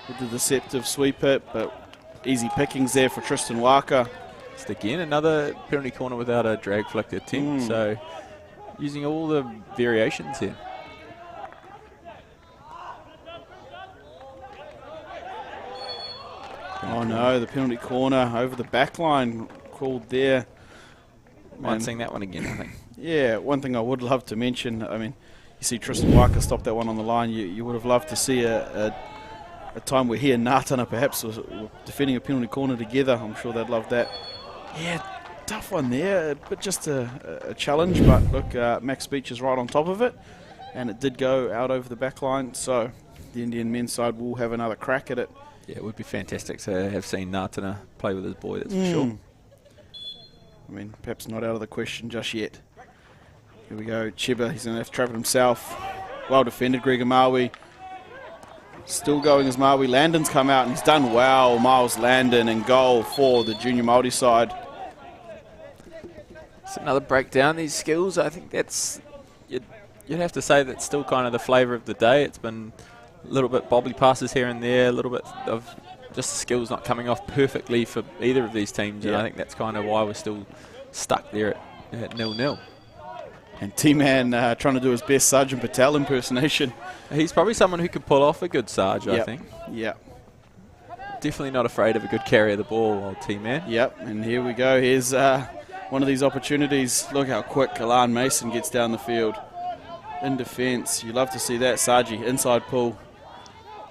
with the deceptive sweep it, but easy pickings there for Tristan Waka. Just again, another penalty corner without a drag flick attempt, so using all the variations here. Oh no, the penalty corner over the back line called there. Might sing that one again, I think. Yeah, one thing I would love to mention, I mean, you see Tristan Waka stop that one on the line. You would have loved to see a time where he and Nātana perhaps were defending a penalty corner together. I'm sure they'd love that. Yeah, tough one there, but just a challenge. But look, Max Beach is right on top of it, and it did go out over the back line. So the Indian men's side will have another crack at it. Yeah, it would be fantastic to have seen Nātana play with his boy, that's for sure. I mean, perhaps not out of the question just yet. Here we go, Chiba, he's going to have to trap it himself. Well defended, Gregor Maui. Still going as Maui. Landon's come out and he's done well. Miles Landon in goal for the junior Māori side. It's another breakdown, these skills. I think that's, you'd have to say that's still kind of the flavour of the day. It's been a little bit bobbly passes here and there, a little bit of just the skills not coming off perfectly for either of these teams, and I think that's kind of why we're still stuck there at 0-0. And T-Man trying to do his best Sergeant Patel impersonation. He's probably someone who could pull off a good Sarge, I think. Yeah. Definitely not afraid of a good carry of the ball, old T-Man. Yep, and here we go. Here's one of these opportunities. Look how quick Alan Mason gets down the field. In defence, you love to see that. Sargi, inside pull.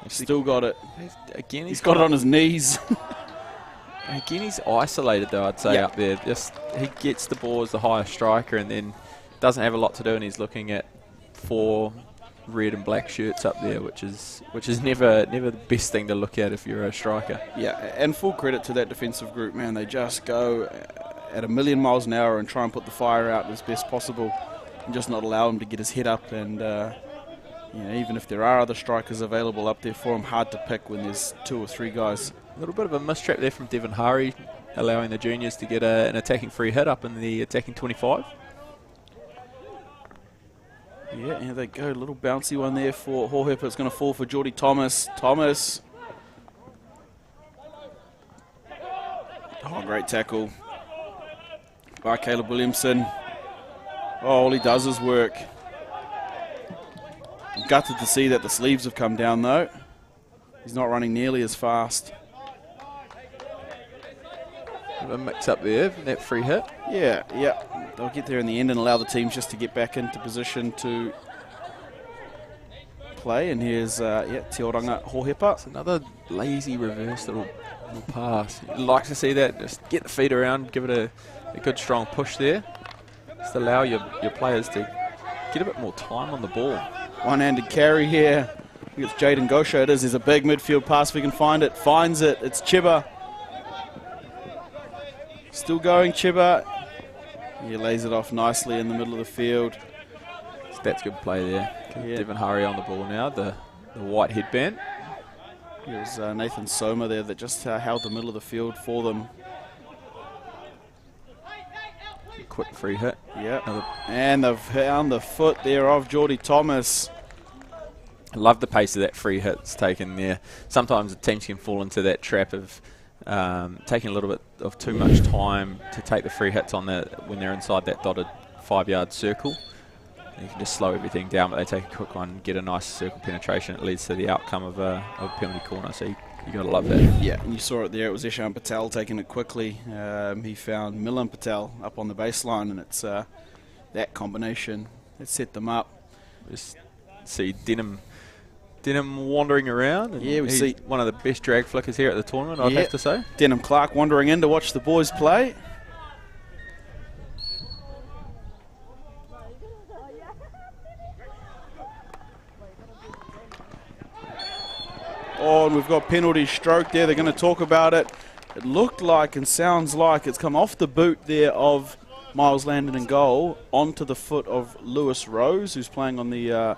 He's still got it. Again, he's got it on his knees. Again, he's isolated, though, I'd say, up there. Just he gets the ball as the highest striker and then doesn't have a lot to do, and he's looking at 4 red and black shirts up there, which is never the best thing to look at if you're a striker. Yeah, and full credit to that defensive group, man. They just go at 1,000,000 miles an hour and try and put the fire out as best possible and just not allow him to get his head up. And even if there are other strikers available up there for him, hard to pick when there's 2 or 3 guys. A little bit of a mistrap there from Devon Hari, allowing the juniors to get an attacking free hit up in the attacking 25. Yeah, here they go. A little bouncy one there for Hohepa. It's going to fall for Geordie Thomas. Thomas. Oh, great tackle by Caleb Williamson. Oh, all he does is work. I'm gutted to see that the sleeves have come down, though. He's not running nearly as fast. A mix up there, that free hit. Yeah. They'll get there in the end and allow the teams just to get back into position to play. And here's Te Oranga Hohepa. It's another lazy reverse little pass. You'd like to see that. Just get the feet around, give it a good strong push there. Just allow your players to get a bit more time on the ball. One-handed carry here. I think it's Jaden Gosha. It is. There's a big midfield pass if we can find it. Finds it. It's Chiba. Still going, Chiba. He lays it off nicely in the middle of the field. That's good play there. Yeah. Devin Hurry on the ball now, the white headband. Here's Nathan Soma there that just held the middle of the field for them. Quick free hit. Yeah. And they've found the foot there of Geordie Thomas. I love the pace of that free hit it's taken there. Sometimes the teams can fall into that trap of taking a little bit of too much time to take the free hits on when they're inside that dotted 5-yard circle. You can just slow everything down, but they take a quick one, get a nice circle penetration. It leads to the outcome of a penalty corner. So you got to love that. Yeah, and you saw it there. It was Ishan Patel taking it quickly. He found Milan Patel up on the baseline, and it's that combination that set them up. Just see Denham wandering around. And yeah, we he's see one of the best drag flickers here at the tournament, I'd have to say. Denham Clark wandering in to watch the boys play. Oh, and we've got penalty stroke there. They're going to talk about it. It looked like and sounds like it's come off the boot there of Miles Landon in goal onto the foot of Lewis Rose, who's playing on the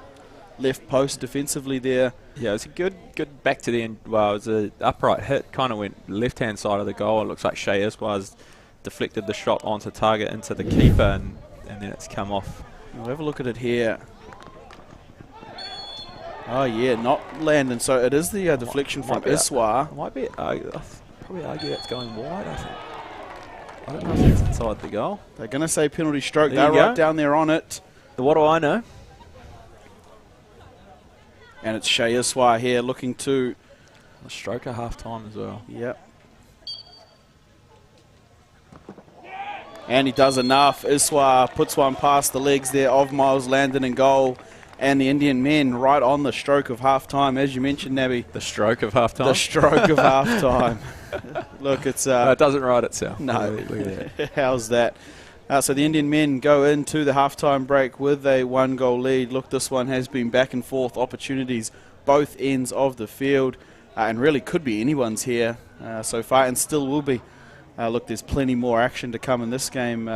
left post defensively there. Yeah, it's a good back to the end. Well, it was an upright hit, kind of went left-hand side of the goal. It looks like Shea Esquires deflected the shot onto target into the keeper, and then it's come off. We'll have a look at it here. Oh, yeah, not Landon. So it is the deflection from Iswa. It might be, probably argue that's going wide, I think. I don't know if it's inside the goal. They're going to say penalty stroke. There They're you right go. down there on it. What do I know? And it's Shea Iswa here looking to... A stroke at half-time as well. Yep. And he does enough. Iswa puts one past the legs there of Miles Landon in goal. And the Indian men right on the stroke of half-time, as you mentioned, Nabby. The stroke of half-time? The stroke of half-time. Look, it's... it doesn't write itself. No. Look at that. How's that? So the Indian men go into the half-time break with a 1-goal lead. Look, this one has been back and forth opportunities, both ends of the field, and really could be anyone's here so far, and still will be. Look, there's plenty more action to come in this game.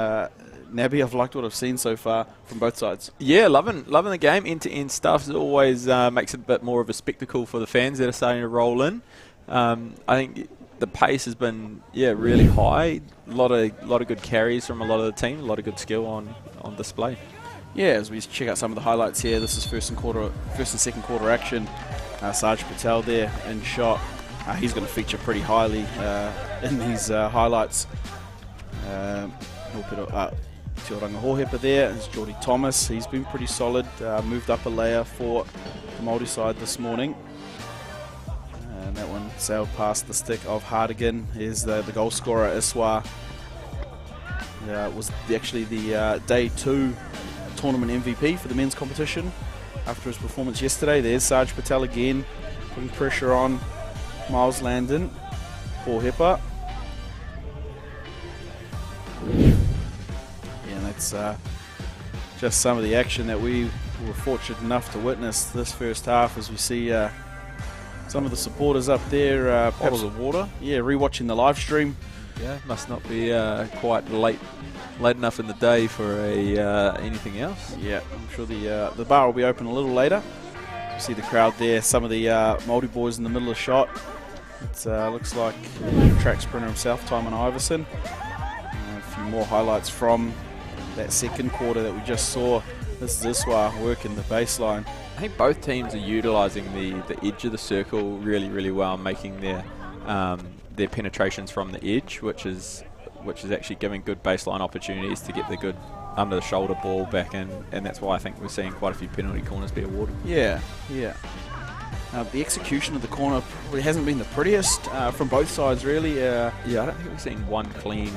Nabby, I've liked what I've seen so far from both sides. Yeah, loving the game. End-to-end stuff always makes it a bit more of a spectacle for the fans that are starting to roll in. I think the pace has been really high. A lot of good carries from a lot of the team. A lot of good skill on display. Yeah, as we check out some of the highlights here, this is first and second quarter action. Sarge Patel there in shot. He's going to feature pretty highly in these highlights. Te Oranga Hohepa there is Geordie Thomas. He's been pretty solid. Moved up a layer for the Māori side this morning. And that one sailed past the stick of Hardigan. Here's the goal scorer, Iswa. Was actually the Day 2 tournament MVP for the men's competition after his performance yesterday. There's Sarge Patel again, putting pressure on Miles Landon. Hohepa. Yeah, and that's just some of the action that we were fortunate enough to witness this first half, as we see some of the supporters up there. Bottles of water. Yeah, rewatching the live stream. Yeah, must not be quite late enough in the day for anything else. Yeah, I'm sure the bar will be open a little later. You see the crowd there, some of the Māori boys in the middle of the shot. It looks like track sprinter himself, Timon Iverson. A few more highlights from that second quarter that we just saw. This is Iswa working the baseline. I think both teams are utilising the edge of the circle really, really well, making their penetrations from the edge, which is actually giving good baseline opportunities to get the good under the shoulder ball back in, and that's why I think we're seeing quite a few penalty corners be awarded. Yeah. The execution of the corner probably hasn't been the prettiest from both sides, really. Yeah, I don't think we've seen one clean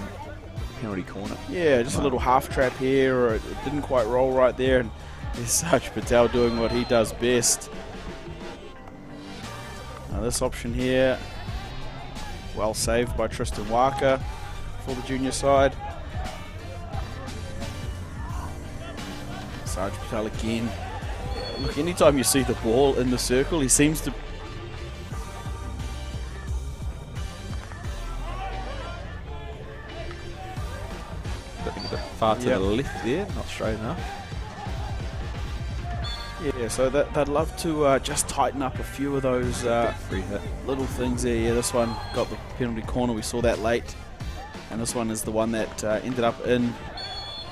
penalty corner. Yeah, just a little half trap here, or it didn't quite roll right there. And there's Saj Patel doing what he does best. Now this option here, well saved by Tristan Walker for the junior side. Saj Patel again. Look, anytime you see the ball in the circle, he seems to... A bit far to the left there, not straight enough. Yeah, so they'd love to just tighten up a few of those Free hit. little things there. Yeah, this one got the penalty corner. We saw that late. And this one is the one that ended up in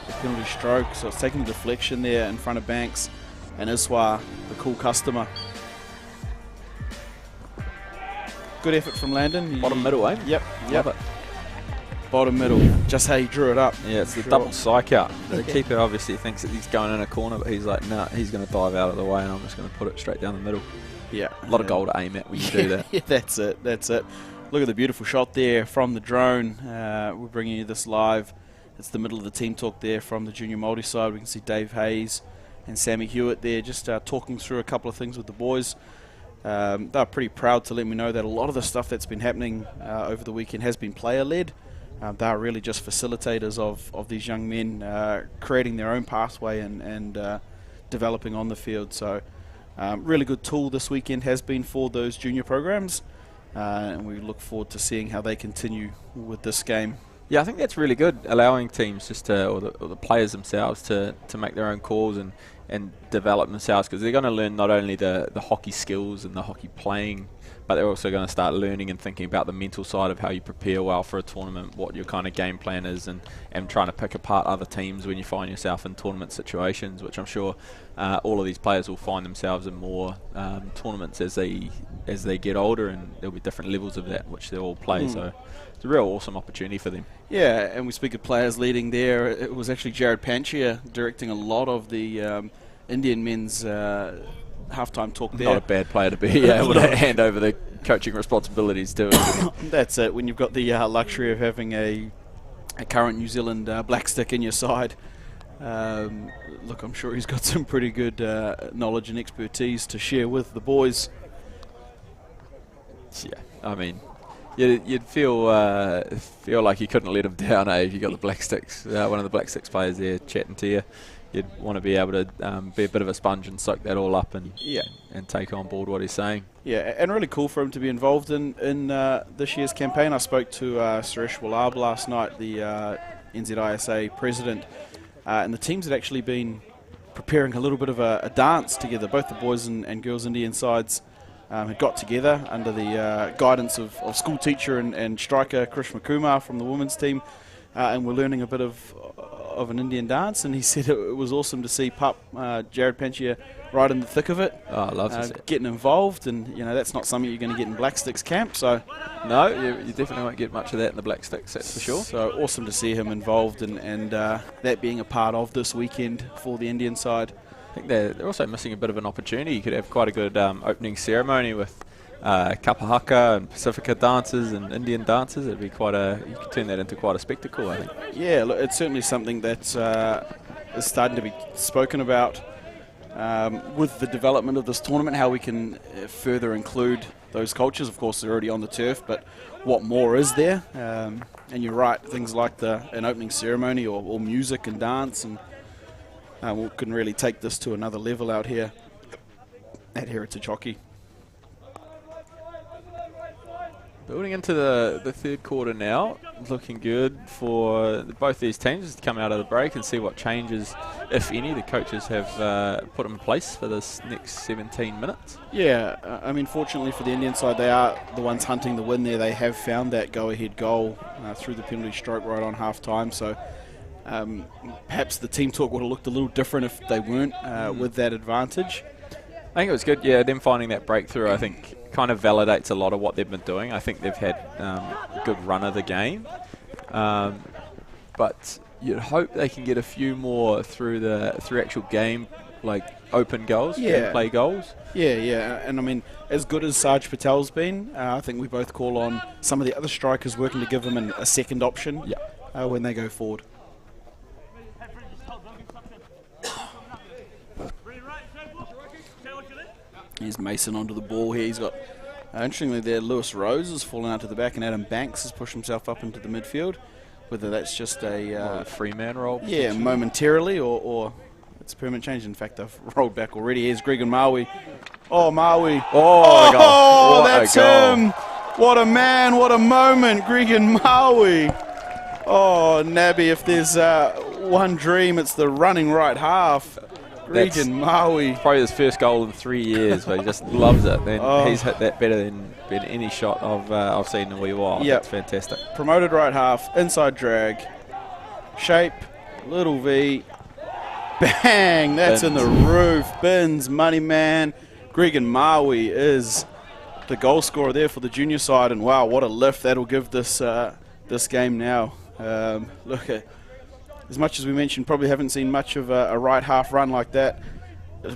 the penalty stroke. So it's taking the deflection there in front of Banks. And Iswa, the cool customer. Good effort from Landon. Bottom middle, eh? Yep. Love it. Bottom middle. Just how he drew it up. Yeah, it's the double psych out. The keeper obviously thinks that he's going in a corner, but he's like, nah, he's going to dive out of the way and I'm just going to put it straight down the middle. Yeah. A lot of goal to aim at when you do that. Yeah, that's it. That's it. Look at the beautiful shot there from the drone. We're bringing you this live. It's the middle of the team talk there from the junior Māori side. We can see Dave Hayes and Sammy Hewitt there just talking through a couple of things with the boys. They're pretty proud to let me know that a lot of the stuff that's been happening over the weekend has been player-led. They're really just facilitators of these young men creating their own pathway and developing on the field. So really good tool this weekend has been for those junior programs. And we look forward to seeing how they continue with this game. Yeah, I think that's really good, allowing teams just to, or the players themselves to make their own calls and develop themselves, because they're going to learn not only the hockey skills and the hockey playing, but they're also going to start learning and thinking about the mental side of how you prepare well for a tournament, what your kind of game plan is, and trying to pick apart other teams when you find yourself in tournament situations, which I'm sure all of these players will find themselves in more tournaments as they get older, and there'll be different levels of that which they'll all play. So it's a real awesome opportunity for them. Yeah, and we speak of players leading there. It was actually Jared Panchia directing a lot of the Indian men's halftime talk there. Not a bad player to be able to hand over the coaching responsibilities to. That's it. When you've got the luxury of having a current New Zealand black stick in your side. Look, I'm sure he's got some pretty good knowledge and expertise to share with the boys. Yeah, I mean, you'd feel like you couldn't let him down, if you got the Black Sticks, one of the Black Sticks players there chatting to you. You'd want to be able to be a bit of a sponge and soak that all up and take on board what he's saying. Yeah, and really cool for him to be involved in this year's campaign. I spoke to Suresh Wallab last night, the NZISA president, and the teams had actually been preparing a little bit of a dance together. Both the boys and girls Indian sides had got together under the guidance of school teacher and striker Krishma Kumar from the women's team, and we're learning a bit of an Indian dance, and he said it was awesome to see Pup, Jared Panchia, right in the thick of it. Oh, I love to see it. Getting involved, and that's not something you're going to get in Black Sticks camp. So no, you definitely won't get much of that in the Black Sticks, that's for sure. So awesome to see him involved, and that being a part of this weekend for the Indian side. I think they're also missing a bit of an opportunity. You could have quite a good opening ceremony with Kapahaka and Pacifica dancers and Indian dancers. It'd be you could turn that into quite a spectacle, I think. Yeah, look, it's certainly something that is starting to be spoken about with the development of this tournament, how we can further include those cultures. Of course, they're already on the turf, but what more is there? And you're right, things like an opening ceremony or music and dance, and we can really take this to another level out here at Heritage Hockey. Building into the third quarter now, looking good for both these teams to come out of the break and see what changes, if any, the coaches have put in place for this next 17 minutes. Yeah, I mean, fortunately for the Indian side, they are the ones hunting the win there. They have found that go-ahead goal through the penalty stroke right on half-time, so perhaps the team talk would have looked a little different if they weren't with that advantage. I think it was good, them finding that breakthrough, I think, kind of validates a lot of what they've been doing. I think they've had a good run of the game, but you'd hope they can get a few more through actual game, like open goals, play goals. Yeah, and I mean, as good as Sarge Patel's been. I think we both call on some of the other strikers working to give him a second option when they go forward. Here's Mason onto the ball here. He's got, interestingly there, Lewis Rose has fallen out to the back and Adam Banks has pushed himself up into the midfield. Whether that's just a free man role. Yeah, momentarily or it's a permanent change. In fact, they've rolled back already. Here's Greg and Maui. Oh, Maui. Oh, that's him. What a man, what a moment, Greg and Maui. Oh, Nabby, if there's one dream, it's the running right half. Greg and Maui. Probably his first goal in 3 years, but he just loves it. And he's hit that better than any shot I've seen in a wee while. Yep. That's fantastic. Promoted right half, inside drag, shape, little V, bang, that's in the roof. Bins, money man. Greg and Maui is the goal scorer there for the junior side, and wow, what a lift that'll give this this game now. Look at, as much as we mentioned, probably haven't seen much of a right half run like that.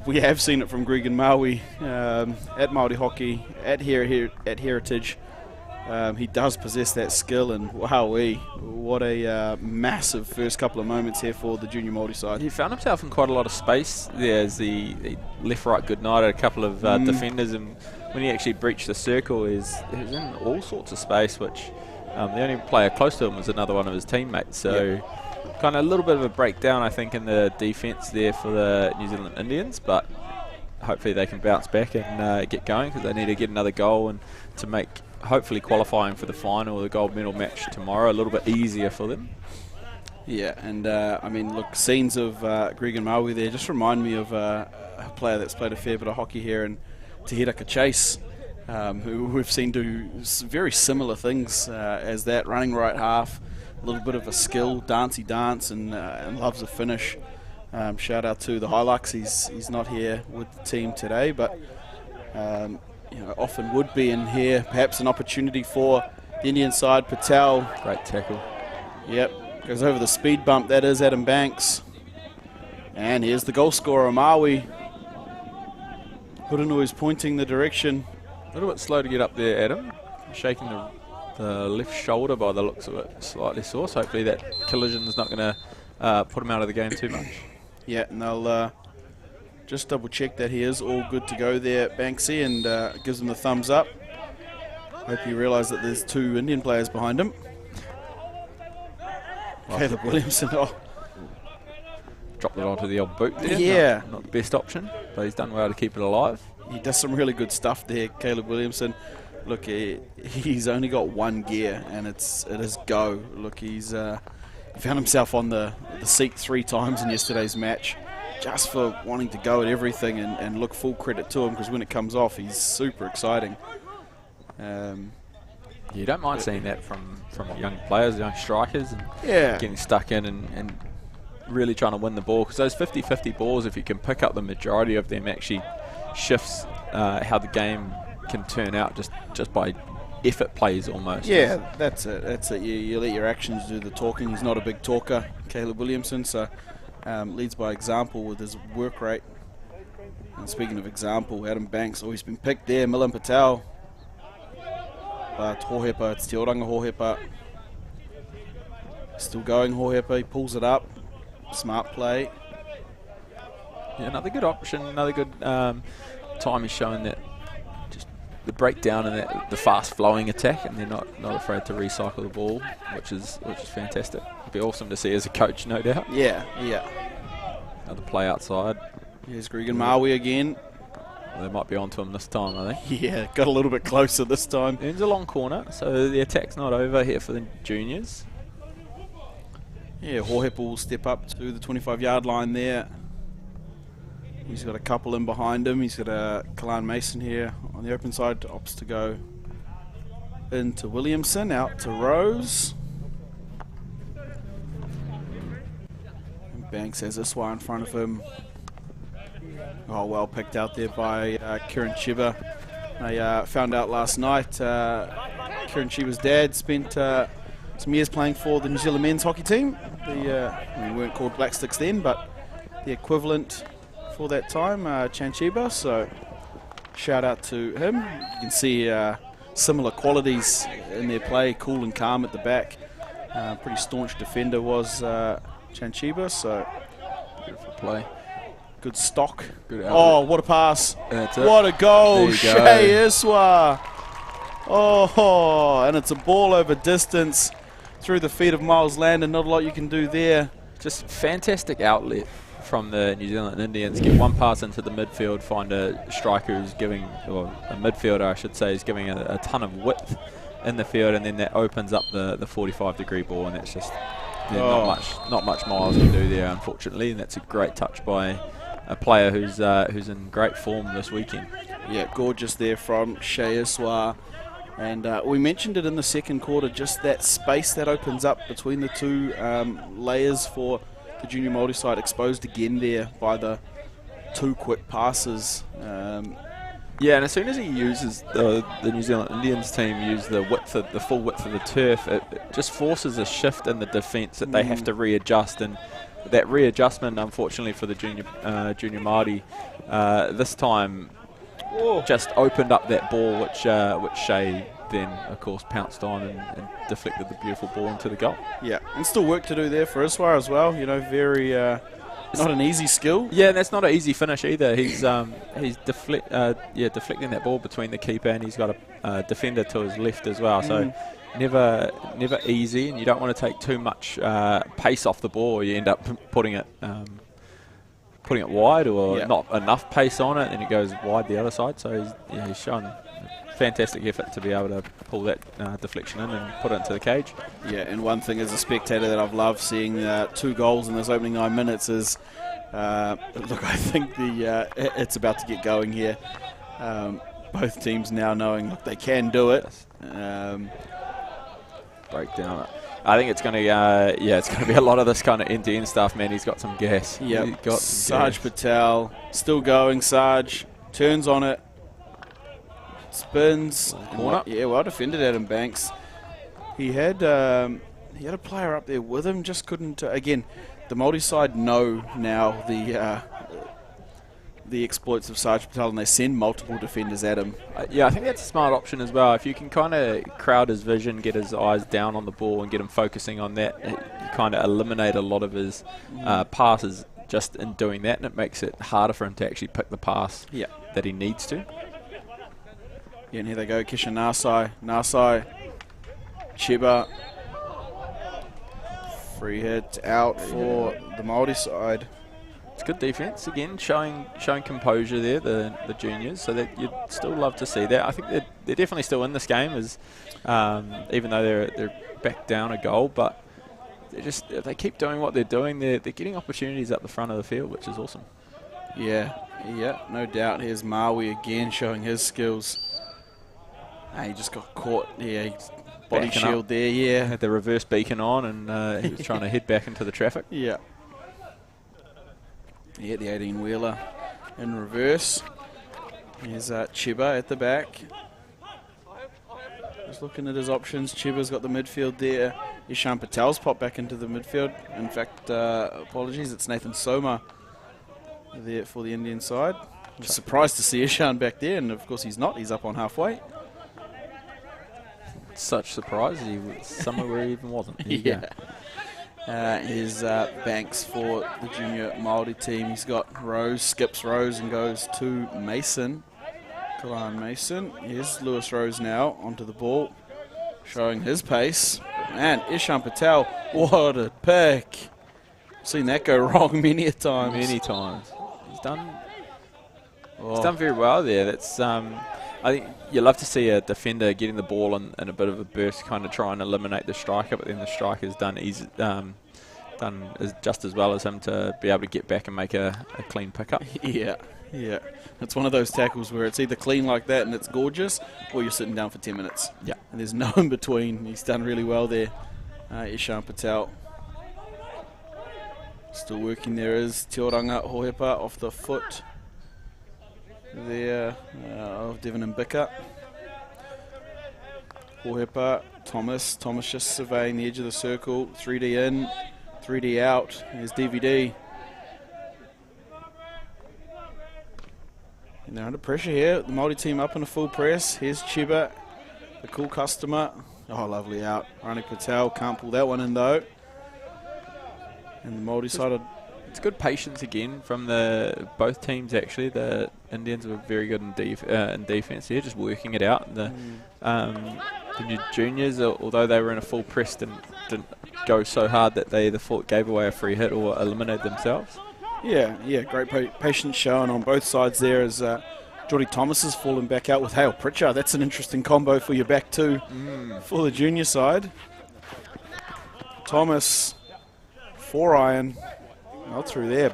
We have seen it from Greg and Maui at Māori Hockey, at Heritage. He does possess that skill, and wowee, what a massive first couple of moments here for the junior Māori side. He found himself in quite a lot of space there as he left-right good night at a couple of defenders, and when he actually breached the circle, he was in all sorts of space, which the only player close to him was another one of his teammates. So kind of a little bit of a breakdown, I think, in the defence there for the New Zealand Indians, but hopefully they can bounce back and get going, because they need to get another goal and to make hopefully qualifying for the final, the gold medal match tomorrow, a little bit easier for them. Yeah, and I mean, look, scenes of Greg and Maui there just remind me of a player that's played a fair bit of hockey here, and Tahiraka Chase, who we've seen do very similar things as that, running right half, a little bit of a skill, dancey dance, and loves a finish. Shout out to the Hilux. He's not here with the team today, but you know, often would be in here. Perhaps an opportunity for the Indian side. Patel. Great tackle. Yep, goes over the speed bump. That is Adam Banks. And here's the goal scorer, Maui. Hurunu is pointing the direction. A little bit slow to get up there, Adam. Shaking the left shoulder by the looks of it, slightly sore. So hopefully that collision is not going to put him out of the game too much. Yeah, and they'll just double check that he is all good to go there, Banksy, and gives him the thumbs up. Hope you realise that there's two Indian players behind him. Caleb Williamson, Dropped it onto the old boot there. Yeah. Not the best option, but he's done well to keep it alive. He does some really good stuff there, Caleb Williamson. Look, he's only got one gear, and it is go. Look, he found himself on the seat 3 times in yesterday's match, just for wanting to go at everything, and look, full credit to him, because when it comes off, he's super exciting. You don't mind seeing that from young players, young strikers, and getting stuck in and really trying to win the ball, because those 50-50 balls, if you can pick up the majority of them, actually shifts how the game can turn out just by effort plays almost. Yeah, that's it. You let your actions do the talking. He's not a big talker, Caleb Williamson, so leads by example with his work rate. And speaking of example, Adam Banks always been picked there. Milan Patel, but Hohepa, it's Te Oranga Hohepa. Still going Hohepa, he pulls it up. Smart play. Yeah, another good option, another good time he's showing that just the breakdown and the fast flowing attack, and they're not afraid to recycle the ball, which is fantastic. It'd be awesome to see as a coach, no doubt. Yeah. Another play outside. Here's Greg and Maui again. Well, they might be onto him this time, I think. Yeah, got a little bit closer this time. Ends a long corner, so the attack's not over here for the juniors. Yeah, Hohepa will step up to the 25-yard line there. He's got a couple in behind him. He's got a Kalan Mason here on the open side. Opts to go into Williamson, out to Rose. And Banks has this one in front of him. Oh, well picked out there by Kieran Chiba. I found out last night Kieran Chiba's dad spent some years playing for the New Zealand men's hockey team. We weren't called Black Sticks then, but the equivalent for that time, Chan Chiba. So shout out to him. You can see similar qualities in their play, cool and calm at the back. Pretty staunch defender was Chanchiba, so Beautiful play. good stock. Good Oh, what a pass. That's it. What a goal. There you go. Shea Iswa. Oh, and it's a ball over distance through the feet of Miles Landon. Not a lot you can do there. Just fantastic outlet from the New Zealand Indians. Get one pass into the midfield, find a striker who's giving, or a midfielder I should say, is giving a ton of width in the field, and then that opens up the 45-degree ball, and that's just not much Miles can do there, unfortunately. And that's a great touch by a player who's in great form this weekend. Yeah, gorgeous there from Shea Iswa. And we mentioned it in the second quarter, just that space that opens up between the two layers for the junior Māori side, exposed again there by the two quick passes. Yeah, and as soon as he uses the New Zealand Indians team use the full width of the turf, it just forces a shift in the defence that they have to readjust, and that readjustment, unfortunately for the junior Māori, this time just opened up that ball, which Shea then, of course, pounced on and deflected the beautiful ball into the goal. Yeah, and still work to do there for Iswa as well. You know, very not an easy skill. Yeah, and that's not an easy finish either. He's deflecting that ball between the keeper, and he's got a defender to his left as well. So never easy, and you don't want to take too much pace off the ball. You end up putting it wide, or not enough pace on it, and it goes wide the other side. So he's shown fantastic effort to be able to pull that deflection in and put it into the cage. Yeah, and one thing as a spectator that I've loved seeing 2 goals in this opening 9 minutes is, look, I think it's about to get going here. Both teams now knowing, look, they can do it. Breakdown. I think it's going to, it's going to be a lot of this kind of end-to-end stuff, man. He's got some gas. Yeah, Sarge Patel still going. Sarge turns on it. Spins. Corner. Well defended Adam Banks. He had a player up there with him, just couldn't. Again, the Māori side know now the exploits of Sarge Patel, and they send multiple defenders at him. Yeah, I think that's a smart option as well. If you can kind of crowd his vision, get his eyes down on the ball, and get him focusing on that, you kind of eliminate a lot of his passes just in doing that, and it makes it harder for him to actually pick the pass that he needs to. Yeah, and here they go, Kisha Nasai, Chiba. Free hit out for the Māori side. It's good defence again, showing composure there, the juniors. So that you'd still love to see that. I think they're definitely still in this game, as even though they're back down a goal, but if they keep doing what they're doing, they're getting opportunities up the front of the field, which is awesome. Yeah, no doubt. Here's Maui again showing his skills. He just got caught. Yeah, body Backing shield up. there. Yeah, Had the reverse beacon on, and he was trying to head back into the traffic. Yeah, the 18-wheeler in reverse. Here's Chiba at the back. Just looking at his options. Chiba's got the midfield there. Ishan Patel's popped back into the midfield. In fact, apologies, it's Nathan Soma there for the Indian side. I'm surprised to see Ishan back there, and of course he's not. He's up on halfway. Such surprise. He was somewhere where he even wasn't. Here's Banks for the junior Māori team. He's got Rose, skips Rose and goes to Mason. Kalan Mason. Here's Lewis Rose now onto the ball, showing his pace. Man, Ishan Patel, what a pick. Seen that go wrong many a times. Many times. He's done very well there. That's I think you love to see a defender getting the ball in a bit of a burst, kind of try and eliminate the striker, but then the striker's done just as well as him to be able to get back and make a clean pickup. Yeah. It's one of those tackles where it's either clean like that and it's gorgeous, or you're sitting down for 10 minutes. Yeah. And there's no in between. He's done really well there. Ishan Patel. Still working there is Te Oranga Hohepa off the foot there of Devon and Bika. Hohepa, Thomas just surveying the edge of the circle. 3D in, 3D out. Here's DVD. And they're under pressure here. The Māori team up in a full press. Here's Chiba, the cool customer. Oh, lovely out. Rani Patel can't pull that one in though. And the Māori side. It's good patience again from both teams. Actually, the Indians were very good in defense here, just working it out. The new juniors, although they were in a full press, didn't go so hard that they either gave away a free hit or eliminated themselves. Yeah, great patience shown on both sides there as Geordie Thomas has fallen back out with Hale Pritchard. That's an interesting combo for your back two for the junior side. Thomas, 4-iron. Not through there.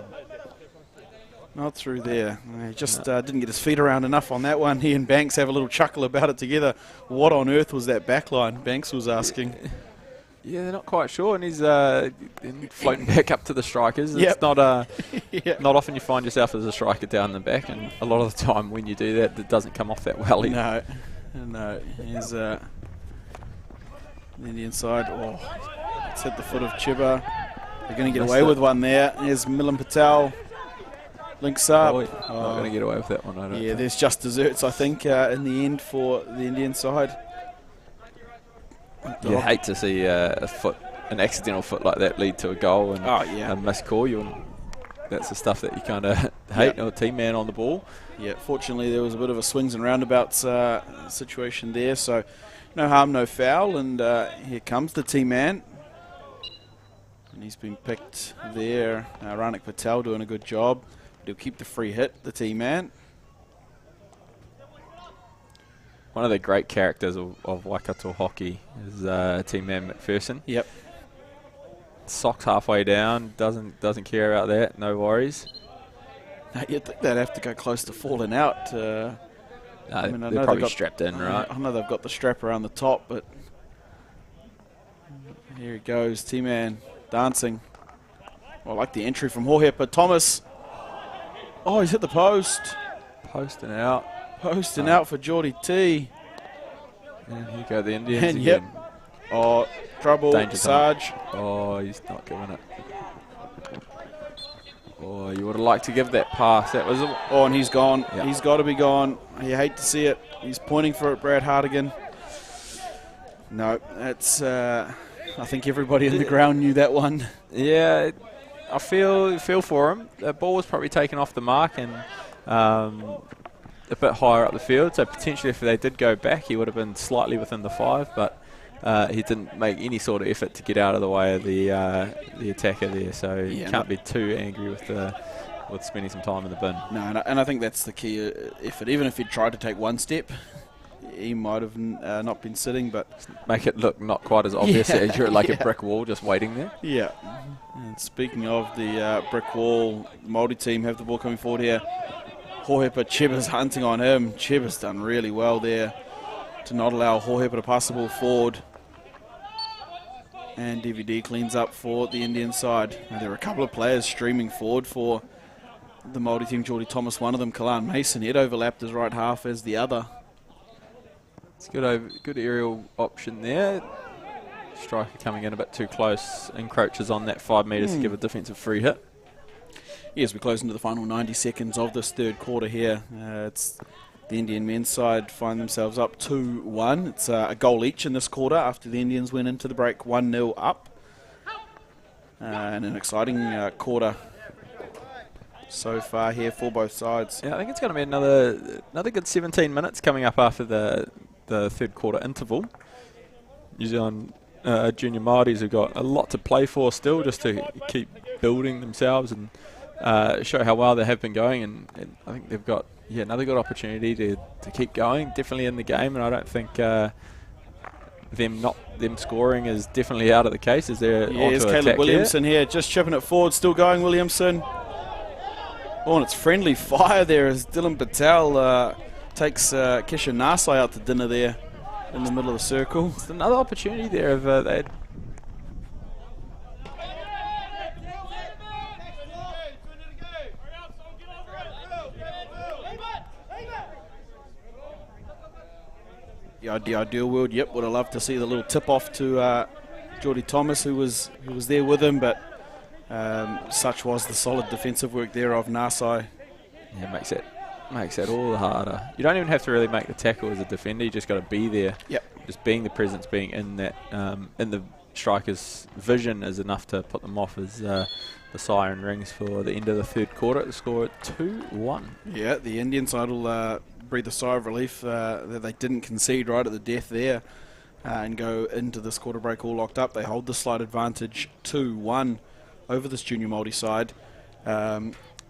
Not through there. He just didn't get his feet around enough on that one. He and Banks have a little chuckle about it together. What on earth was that backline? Banks was asking. Yeah, they're not quite sure, and he's floating back up to the strikers. Yep. It's not not often you find yourself as a striker down the back, and a lot of the time when you do that, it doesn't come off that well. No. Here's the Indian side. Oh, it's hit the foot of Chiba. They're going to get away with one there. Here's Milan Patel. Links up. Not going to get away with that one, I don't think. There's just desserts, I think, in the end for the Indian side. You hate to see an accidental foot like that lead to a goal and a missed call. That's the stuff that you kind of hate, or team man on the ball. Yeah, fortunately there was a bit of a swings and roundabouts situation there, so no harm, no foul, and here comes the team man. And he's been picked there. Ranik Patel doing a good job. He'll keep the free hit, the team man. One of the great characters of Waikato hockey is team man McPherson. Yep. Socks halfway down, doesn't care about that, no worries. No, you'd think they'd have to go close to falling out. They're probably strapped in, right? I know they've got the strap around the top, but here he goes, team man. Dancing. I like the entry from Hohepa. Thomas. Oh, he's hit the post. Posting out. Posting out for Geordie T. And here go the Indians and again. Oh, trouble. Danger Sarge. Oh, he's not giving it. Oh, you would have liked to give that pass. That was. And he's gone. Yep. He's got to be gone. You hate to see it. He's pointing for it, Brad Hardigan. No, that's. I think everybody in the ground knew that one. Yeah, I feel for him. The ball was probably taken off the mark and a bit higher up the field. So potentially, if they did go back, he would have been slightly within the 5. But he didn't make any sort of effort to get out of the way of the attacker there. So you can't be too angry with spending some time in the bin. No, and I think that's the key effort. Even if he tried to take one step, he might have not been sitting, but make it look not quite as obvious as you're like a brick wall just waiting there. Yeah. And speaking of the brick wall, the Māori team have the ball coming forward here. Hohepa, Chiba's hunting on him. Chiba's done really well there to not allow Hohepa to pass the ball forward. And DVD cleans up for the Indian side. Now, there are a couple of players streaming forward for the Māori team. Geordie Thomas, one of them, Kalan Mason. He'd overlapped his right half as the other. It's good aerial option there. Striker coming in a bit too close, encroaches on that 5 metres to give a defensive free hit. Yes, we're close into the final 90 seconds of this third quarter here. It's the Indian men's side find themselves up 2-1. It's a goal each in this quarter after the Indians went into the break 1-0 up. And an exciting quarter so far here for both sides. Yeah, I think it's going to be another good 17 minutes coming up after the third quarter interval. New Zealand junior Māoris have got a lot to play for still, just to keep building themselves and show how well they have been going, and I think they've got another good opportunity to keep going, definitely in the game, and I don't think them scoring is definitely out of the case. Is there? Here's Caleb Williamson here, just chipping it forward, still going Williamson. Oh, and it's friendly fire there as Dylan Patel takes Kesha Nasai out to dinner there in the middle of the circle. It's another opportunity there if they had. The ideal world, yep, would have loved to see the little tip off to Geordie Thomas, who was there with him, but such was the solid defensive work there of Nasai. Yeah, makes it makes it all the harder. You don't even have to really make the tackle as a defender. You just got to be there. Yep. Just being the presence, being in that in the striker's vision is enough to put them off as the siren rings for the end of the third quarter. The score at 2-1. Yeah, the Indian side will breathe a sigh of relief that they didn't concede right at the death there and go into this quarter break all locked up. They hold the slight advantage 2-1 over this junior Māori side.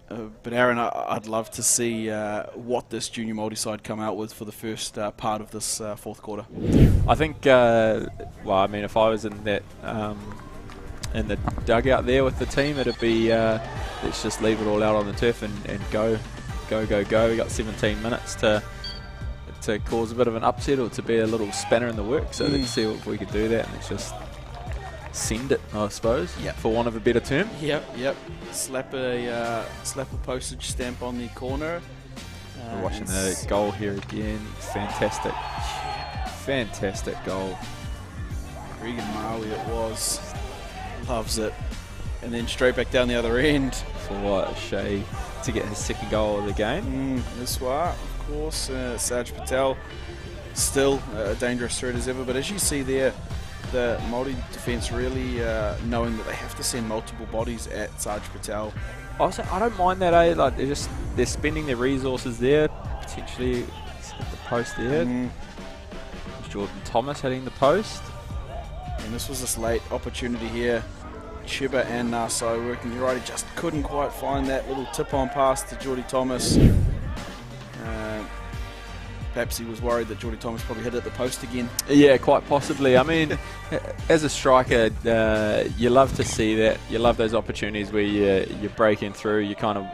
But Aaron, I'd love to see what this junior Māori side come out with for the first part of this fourth quarter. I think, well, I mean, if I was in that in the dugout there with the team, it'd be let's just leave it all out on the turf and go. We got 17 minutes to cause a bit of an upset or to be a little spanner in the works. So let's see if we could do that, and let's just send it, I suppose, for want of a better term. Yep. Slap a postage stamp on the corner. We're watching the goal here again. Fantastic goal. Regan Marley it was. Loves it. And then straight back down the other end. For Shea to get his second goal of the game. This one, of course. Saj Patel still a dangerous threat as ever. But as you see there, the Māori defence really knowing that they have to send multiple bodies at Saj Patel. Also, I don't mind that, like they're spending their resources there. Potentially hit the post there. Jordan Thomas hitting the post. And this was this late opportunity here. Chiba and Naso working right. He just couldn't quite find that little tip-on pass to Jordy Thomas. Perhaps he was worried that Jordy Thomas probably hit it at the post again. Yeah, quite possibly. I mean, as a striker, you love to see that. You love those opportunities where you're breaking through. You kind of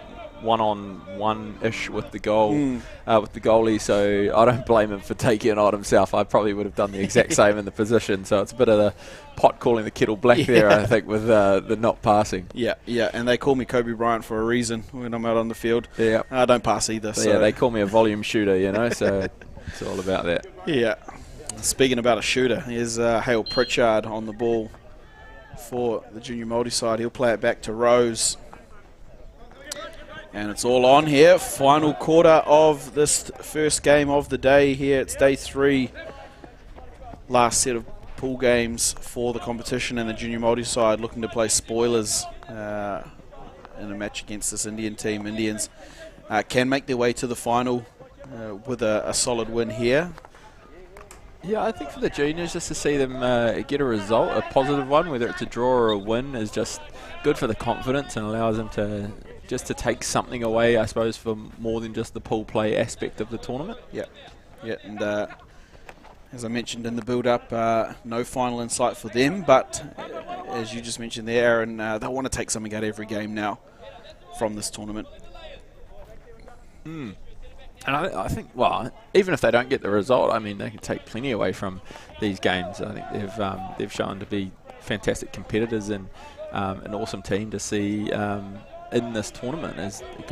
one-on-one-ish with the goal, with the goalie. So I don't blame him for taking it on himself. I probably would have done the exact same in the position. So it's a bit of the pot calling the kettle black there, I think, with the not passing. Yeah. And they call me Kobe Bryant for a reason when I'm out on the field. Yeah. I don't pass either. So yeah, they call me a volume shooter, you know, so it's all about that. Yeah. Speaking about a shooter, here's Hale Pritchard on the ball for the junior Māori side. He'll play it back to Rose. And it's all on here. Final quarter of this first game of the day here. It's day 3. Last set of pool games for the competition, and the junior Māori side looking to play spoilers in a match against this Indian team. Indians can make their way to the final with a solid win here. Yeah, I think for the juniors, just to see them get a result, a positive one, whether it's a draw or a win, is just good for the confidence and allows them to take something away, I suppose, for more than just the pool play aspect of the tournament. Yeah, and as I mentioned in the build-up, no final in sight for them, but as you just mentioned there, Aaron, they'll want to take something out of every game now from this tournament. And I think, well, even if they don't get the result, I mean, they can take plenty away from these games. I think they've shown to be fantastic competitors and an awesome team to see in this tournament. Is a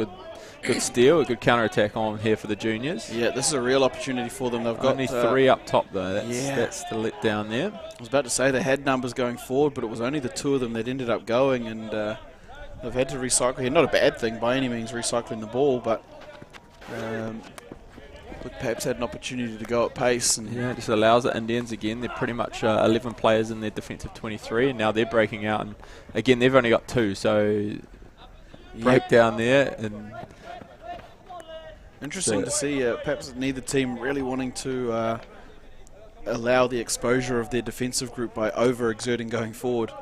good steal, a good counter-attack on here for the juniors. Yeah, this is a real opportunity for them. They've got only 3 up top, though. That's the letdown there. I was about to say they had numbers going forward, but it was only the 2 of them that ended up going, and they've had to recycle here. Not a bad thing by any means, recycling the ball, but perhaps had an opportunity to go at pace. And yeah, it just allows the Indians again. They're pretty much 11 players in their defensive 23, and now they're breaking out. And again, they've only got 2, so breakdown there. And interesting to see perhaps neither team really wanting to allow the exposure of their defensive group by overexerting going forward.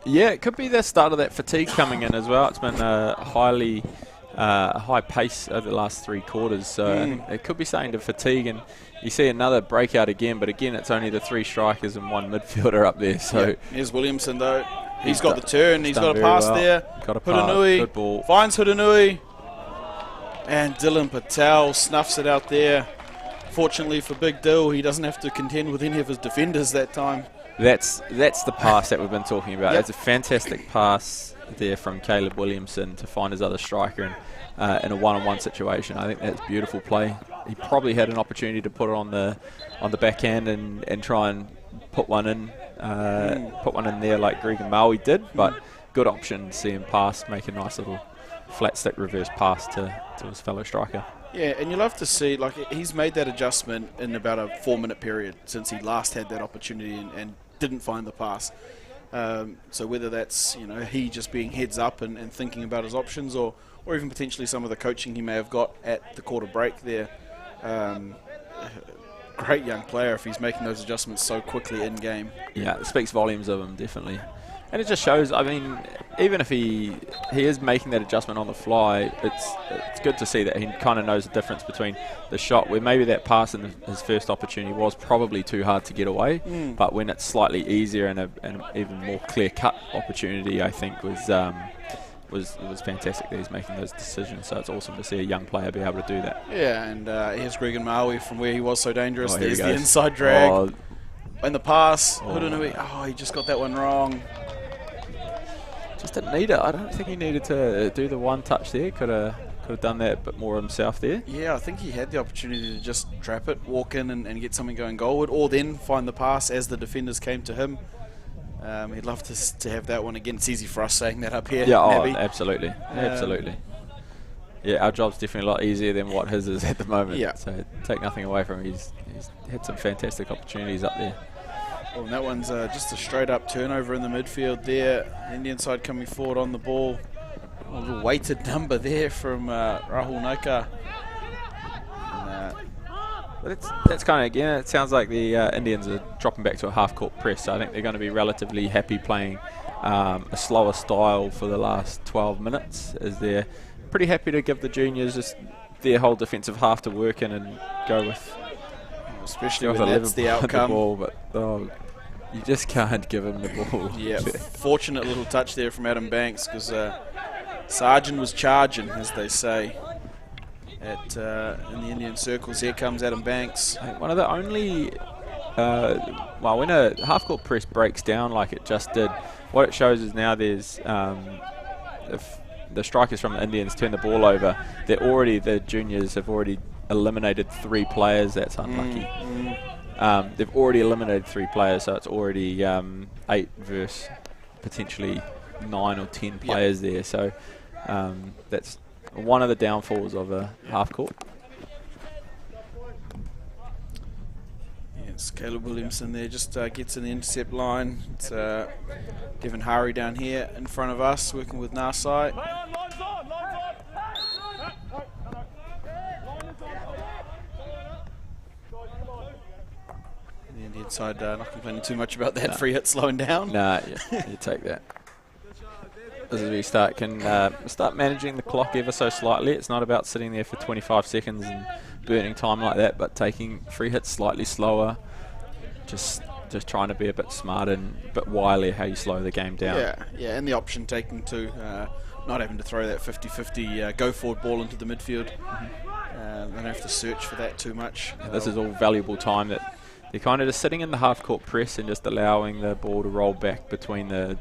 Yeah, it could be the start of that fatigue coming in as well. It's been a high pace over the last 3 quarters, so I think it could be starting to fatigue, and you see another breakout again, but again it's only the 3 strikers and 1 midfielder up there. So here's Williamson though. He's got the turn, he's got a pass there. Got a Hudanui, good ball. Finds Hudanui, and Dylan Patel snuffs it out there. Fortunately for Big Dill, he doesn't have to contend with any of his defenders that time. That's the pass that we've been talking about. It's a fantastic pass there from Caleb Williamson to find his other striker in a one-on-one situation. I think that's beautiful play. He probably had an opportunity to put it on the backhand and try and put one in there like Gregan Maui did, but good option to see him pass, make a nice little flat stick reverse pass to his fellow striker. Yeah, and you love to see, like, he's made that adjustment in about a 4-minute period since he last had that opportunity and didn't find the pass. So whether that's, you know, he just being heads up and thinking about his options, or even potentially some of the coaching he may have got at the quarter break there. Great young player if he's making those adjustments so quickly in game. Yeah, it speaks volumes of him, definitely. And it just shows, I mean, even if he is making that adjustment on the fly, it's good to see that he kind of knows the difference between the shot where maybe that pass in his first opportunity was probably too hard to get away, but when it's slightly easier and an even more clear-cut opportunity, I think was fantastic that he's making those decisions. So it's awesome to see a young player be able to do that. Yeah, and here's Gregan Maui from where he was so dangerous. Oh, here There's he the goes. inside drag. Oh, And the pass. He just got that one wrong. just didn't need it. I don't think he needed to do the one touch there. Could have done that a bit more himself there. Yeah, I think he had the opportunity to just trap it, walk in and get something going goalward, or then find the pass as the defenders came to him. He'd love to have that one again. It's easy for us saying that up here. Yeah, Nabby. absolutely. Absolutely. Yeah, our job's definitely a lot easier than what his is at the moment. Yeah. So take nothing away from him. He's had some fantastic opportunities up there. Well, and that one's just a straight up turnover in the midfield there. Indian side coming forward on the ball. A little weighted number there from Rahul Naika. But that's kind of, again, it sounds like the Indians are dropping back to a half-court press. So I think they're going to be relatively happy playing a slower style for the last 12 minutes, as they're pretty happy to give the juniors just their whole defensive half to work in and go with. Especially when that's the outcome. Ball, but you just can't give him the ball. Yeah, fortunate little touch there from Adam Banks, because Sargent was charging, as they say, in the Indian circles. Here comes Adam Banks. I think one of the only, when a half-court press breaks down like it just did, what it shows is now there's, if the strikers from the Indians turn the ball over, the juniors have already eliminated 3 players. That's unlucky. They've already eliminated 3 players, so it's already 8 versus potentially 9 or 10 players there. So that's one of the downfalls of a half court. Yes, Caleb Williamson there just gets in the intercept line. It's Devin Hari down here in front of us, working with Narsai. The Indian side not complaining too much about that free hit slowing down. Nah, you take that. As we start managing the clock ever so slightly. It's not about sitting there for 25 seconds and burning time like that, but taking free hits slightly slower. Just trying to be a bit smarter and a bit wily how you slow the game down. Yeah, and the option taking too, not having to throw that 50-50 go forward ball into the midfield. They don't have to search for that too much. This is all valuable time that they're kind of just sitting in the half court press and just allowing the ball to roll back between the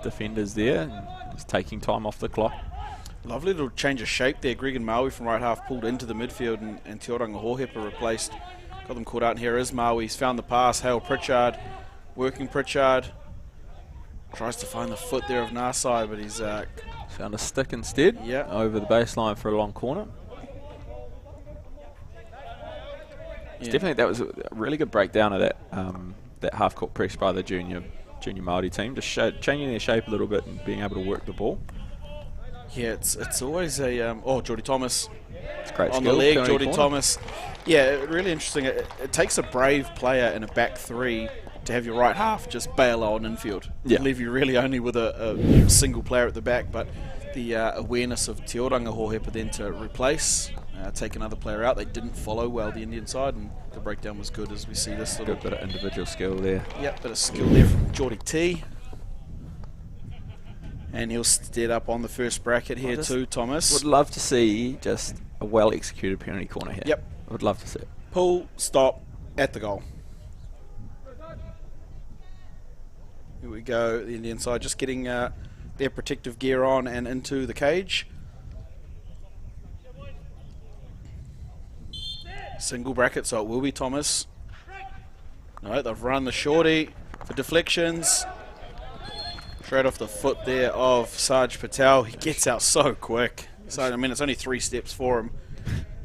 defenders there and just taking time off the clock. Lovely little change of shape there. Gregan Maui from right half pulled into the midfield, and Te Oranga Hohepa replaced. Got them caught out, and here is Maui. He's found the pass. Hale Pritchard, working Pritchard. Tries to find the foot there of Narsai, but he's found a stick instead. Yeah. Over the baseline for a long corner. Definitely, that was a really good breakdown of that half court press by the junior Māori team, just changing their shape a little bit and being able to work the ball. Yeah, it's always a Geordie Thomas. It's great on skill, the leg, penalty Geordie corner. Thomas. Yeah, really interesting. It takes a brave player in a back 3 to have your right half just bail on infield. Yeah. Leave you really only with a single player at the back, but the awareness of Te Oranga Hohepa then to replace, take another player out. They didn't follow well the Indian side, and the breakdown was good as we see this little Good bit of individual skill there. Yep, bit of skill there from Geordie T. And he'll stead up on the first bracket here too, Thomas. Would love to see just a well-executed penalty corner here. Yep. I would love to see it. Pull, stop, at the goal. Here we go, the Indian side just getting their protective gear on and into the cage. Single bracket, so it will be Thomas. No, they've run the shorty for deflections. Straight off the foot there of Sarj Patel. He gets out so quick. So, I mean, it's only 3 steps for him.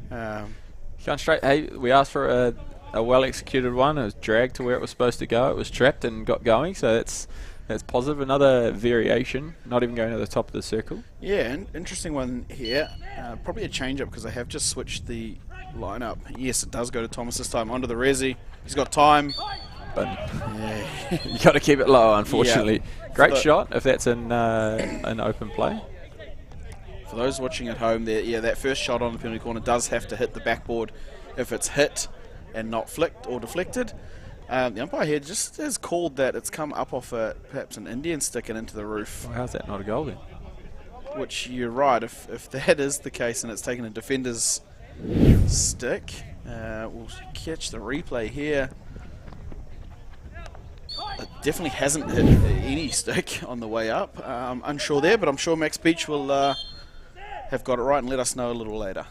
Going straight. Hey, we asked for a well-executed one. It was dragged to where it was supposed to go. It was trapped and got going. So that's positive. Another variation. Not even going to the top of the circle. Yeah, an interesting one here. Probably a change-up because I have just switched the lineup. Yes, it does go to Thomas this time. Onto the resi. He's got time. But Yeah. you got to keep it low, unfortunately. Yeah. Great shot if that's in an open play. For those watching at home, that first shot on the penalty corner does have to hit the backboard if it's hit and not flicked or deflected. The umpire here just has called that it's come up off perhaps an Indian stick and into the roof. Well, how's that not a goal then? Which you're right, if that is the case and it's taken a defender's stick, we'll catch the replay here. It definitely hasn't hit any stick on the way up. Unsure there, but I'm sure Max Beach will have got it right and let us know a little later.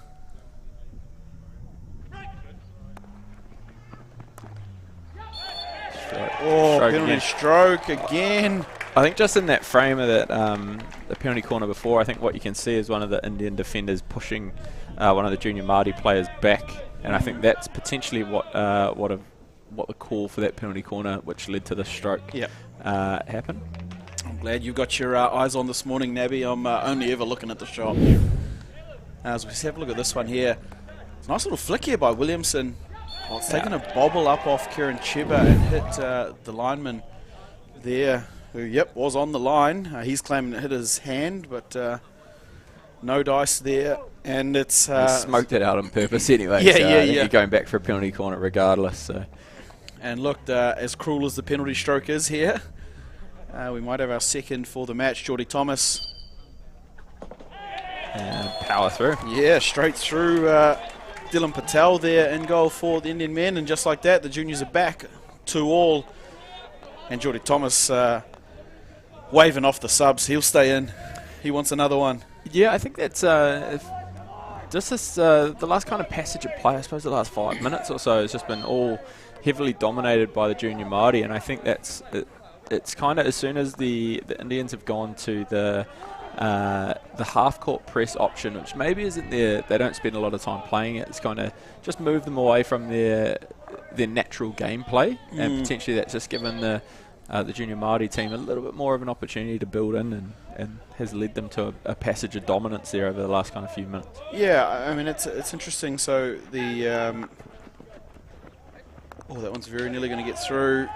Oh, penalty stroke again. I think just in that frame of that the penalty corner before, I think what you can see is one of the Indian defenders pushing one of the junior Māori players back, and I think that's potentially what the call for that penalty corner, which led to the stroke, happened. I'm glad you've got your eyes on this morning, Nabby. I'm only ever looking at the shot. As we have a look at this one here, it's a nice little flick here by Williamson. Oh, it's taken a bobble up off Kieran Cheba and hit the lineman there, who, was on the line. He's claiming it hit his hand, but no dice there. And it's... He smoked it out on purpose anyway. You're going back for a penalty corner regardless. So. And looked as cruel as the penalty stroke is here. We might have our second for the match. Jordy Thomas. And power through. Yeah, straight through. Dylan Patel there in goal for the Indian men, and just like that, the juniors are back 2-2. And Jordy Thomas waving off the subs. He'll stay in. He wants another one. Yeah, I think that's just this, the last kind of passage of play. I suppose the last 5 minutes or so has just been all heavily dominated by the junior Māori, and I think that's it's kind of as soon as the Indians have gone to the half-court press option, which maybe isn't there. They don't spend a lot of time playing it. It's kind of just moved them away from their natural gameplay, and potentially that's just given the junior Māori team a little bit more of an opportunity to build in, and has led them to a passage of dominance there over the last kind of few minutes. Yeah, I mean it's interesting. So the that one's very nearly going to get through.